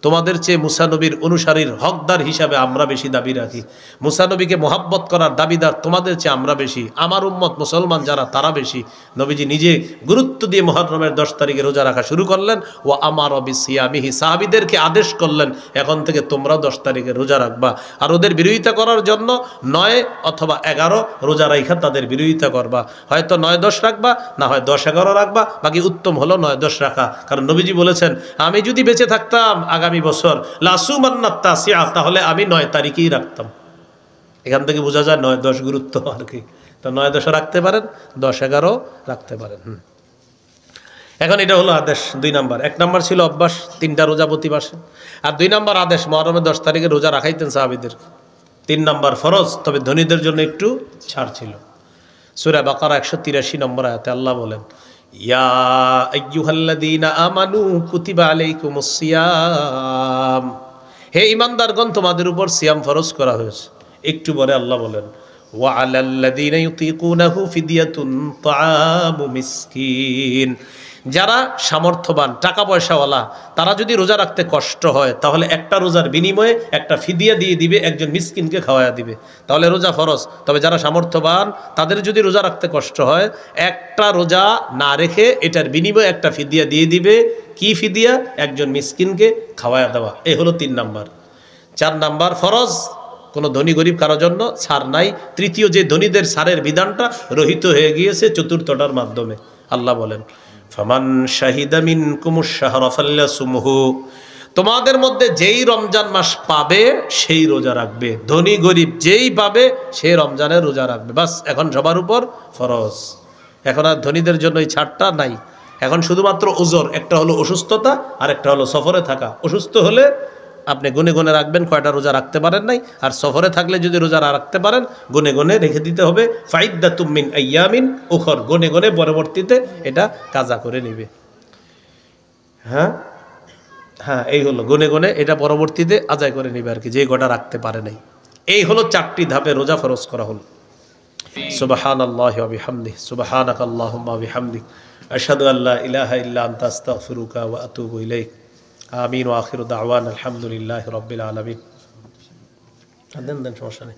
তোমাদের চেয়ে মুসা নবীর অনুসারীর হকদার হিসাবে আমরা বেশি দাবি রাখি। মুসা নবীকে মোহাব্বত করার দাবিদার তোমাদের চেয়ে আমরা বেশি, আমার উম্মত মুসলমান যারা তারা বেশি। নবীজি নিজে গুরুত্ব দিয়ে মুহররমের 10 তারিখে রোজা রাখা শুরু করলেন। ও আমার বিসিয়ামিহি, সাহাবীদেরকে আদেশ করলেন, এখন থেকে তোমরাও 10 তারিখে রোজা রাখবা। আর ওদের বিরোধিতা করার জন্য 9 অথবা 11 রোজা রাখা তাদের বিরোধিতা করবা। হয়তো 9-10 রাখবা, না হয় 10-11 রাখবা, বাকি উত্তম হলো 9-10 রাখা। কারণ নবীজি বলেছেন, আমি যদি বেঁচে থাকতাম আগামী বছর লাসুমান্নাত তাসিয়া, তাহলে আমি 9 তারিখেই রাখতাম। এখান থেকে বোঝা যায় 9-10 গুরুত্ব আর কি। তো 9-10 রাখতে পারেন, 10-11 রাখতে পারেন। এখন এটা হলো আদেশ 2 নাম্বার। 1 নাম্বার ছিল অভ্যাস, 3টা রোজা প্রতি মাসে। আর 2 নাম্বার আদেশ, মুহররমের 10 তারিখে রোজা রাখাইতেন সাহাবীদের। 3 নাম্বার ফরজ, তবে ধনীদের জন্য একটু ছাড় ছিল। সূরা বাকারা 183 নম্বর আয়াতে আল্লাহ বলেন, ইয়া আইয়ুহাল্লাযীনা আমানু কুতিবা আলাইকুমুস সিয়াম, হে ঈমানদারগণ তোমাদের উপর সিয়াম ফরজ করা হয়েছে। একটু পরে আল্লাহ বলেন, ওয়া আলাল্লাযীনা ইউতিকুনাহু ফিদিয়াতুন তাআমু মিসকিন, যারা সামর্থ্যবান টাকা পয়সাওয়ালা তারা যদি রোজা রাখতে কষ্ট হয় তাহলে একটা রোজার বিনিময়ে একটা ফিদিয়া দিয়ে দিবে, একজন মিসকিনকে খাওয়ায়া দিবে, তাহলে রোজা ফরজ। তবে যারা সামর্থ্যবান তাদের যদি রোজা রাখতে কষ্ট হয়, একটা রোজা না রেখে এটার বিনিময়ে একটা ফিদিয়া দিয়ে দিবে। কি ফিদিয়া? একজন মিসকিনকে খাওয়ায়া দেওয়া। এই হলো 3 নাম্বার। 4 নাম্বার ফরজ, কোনো ধনী গরিব কারোর জন্য ছাড় নাই। তৃতীয় যে ধনীদের ছাড়ের বিধানটা রহিত হয়ে গিয়েছে চতুর্থটার মাধ্যমে। আল্লাহ বলেন, ফামান শাহিদা মিনকুমুশ শাহরা ফাল্যাসুমহু, তোমাদের মধ্যে যেই রমজান মাস পাবে সেই রোজা রাখবে। ধনী গরিব যেই পাবে সেই রমজানের রোজা রাখবে। বাস, এখন সবার উপর ফরজ। এখন আর ধনীদের জন্য এই ছাড়টা নাই। এখন শুধুমাত্র ওজর, একটা হলো অসুস্থতা আর একটা হলো সফরে থাকা। অসুস্থ হলে আপনি গুনে গুনে রাখবেন কয়টা রোজা রাখতে পারেন নাই, আর সফরে থাকলে যদি রোজা রাখতে পারেন গুনে গুনে রেখে দিতে হবে। ফাইদ্দাতুম মিন আইয়ামিন উখর, গুনে গুনে পরবর্তীতে এটা কাজা করে নিবে। হ্যাঁ, এই হলো গুনে গুনে এটা পরবর্তীতে আদায় করে নিবে আর কি, যে কটা রাখতে পারে নাই। এই হলো 4টি ধাপে রোজা ফরজ করা হলো। সুবহানাল্লাহি ওয়া বিহামদিহি, সুবহানাকাল্লাহুম্মা ওয়া বিহামদিক, আশহাদু আল্লা ইলাহা ইল্লা আনতা আস্তাগফিরুকা ওয়া আতুবু ইলাইক। আমিন ওয়া আখিরু দাওয়ানা আলহামদুলিল্লাহি রাব্বিল আলামিন। দেন সমস্যা নেই।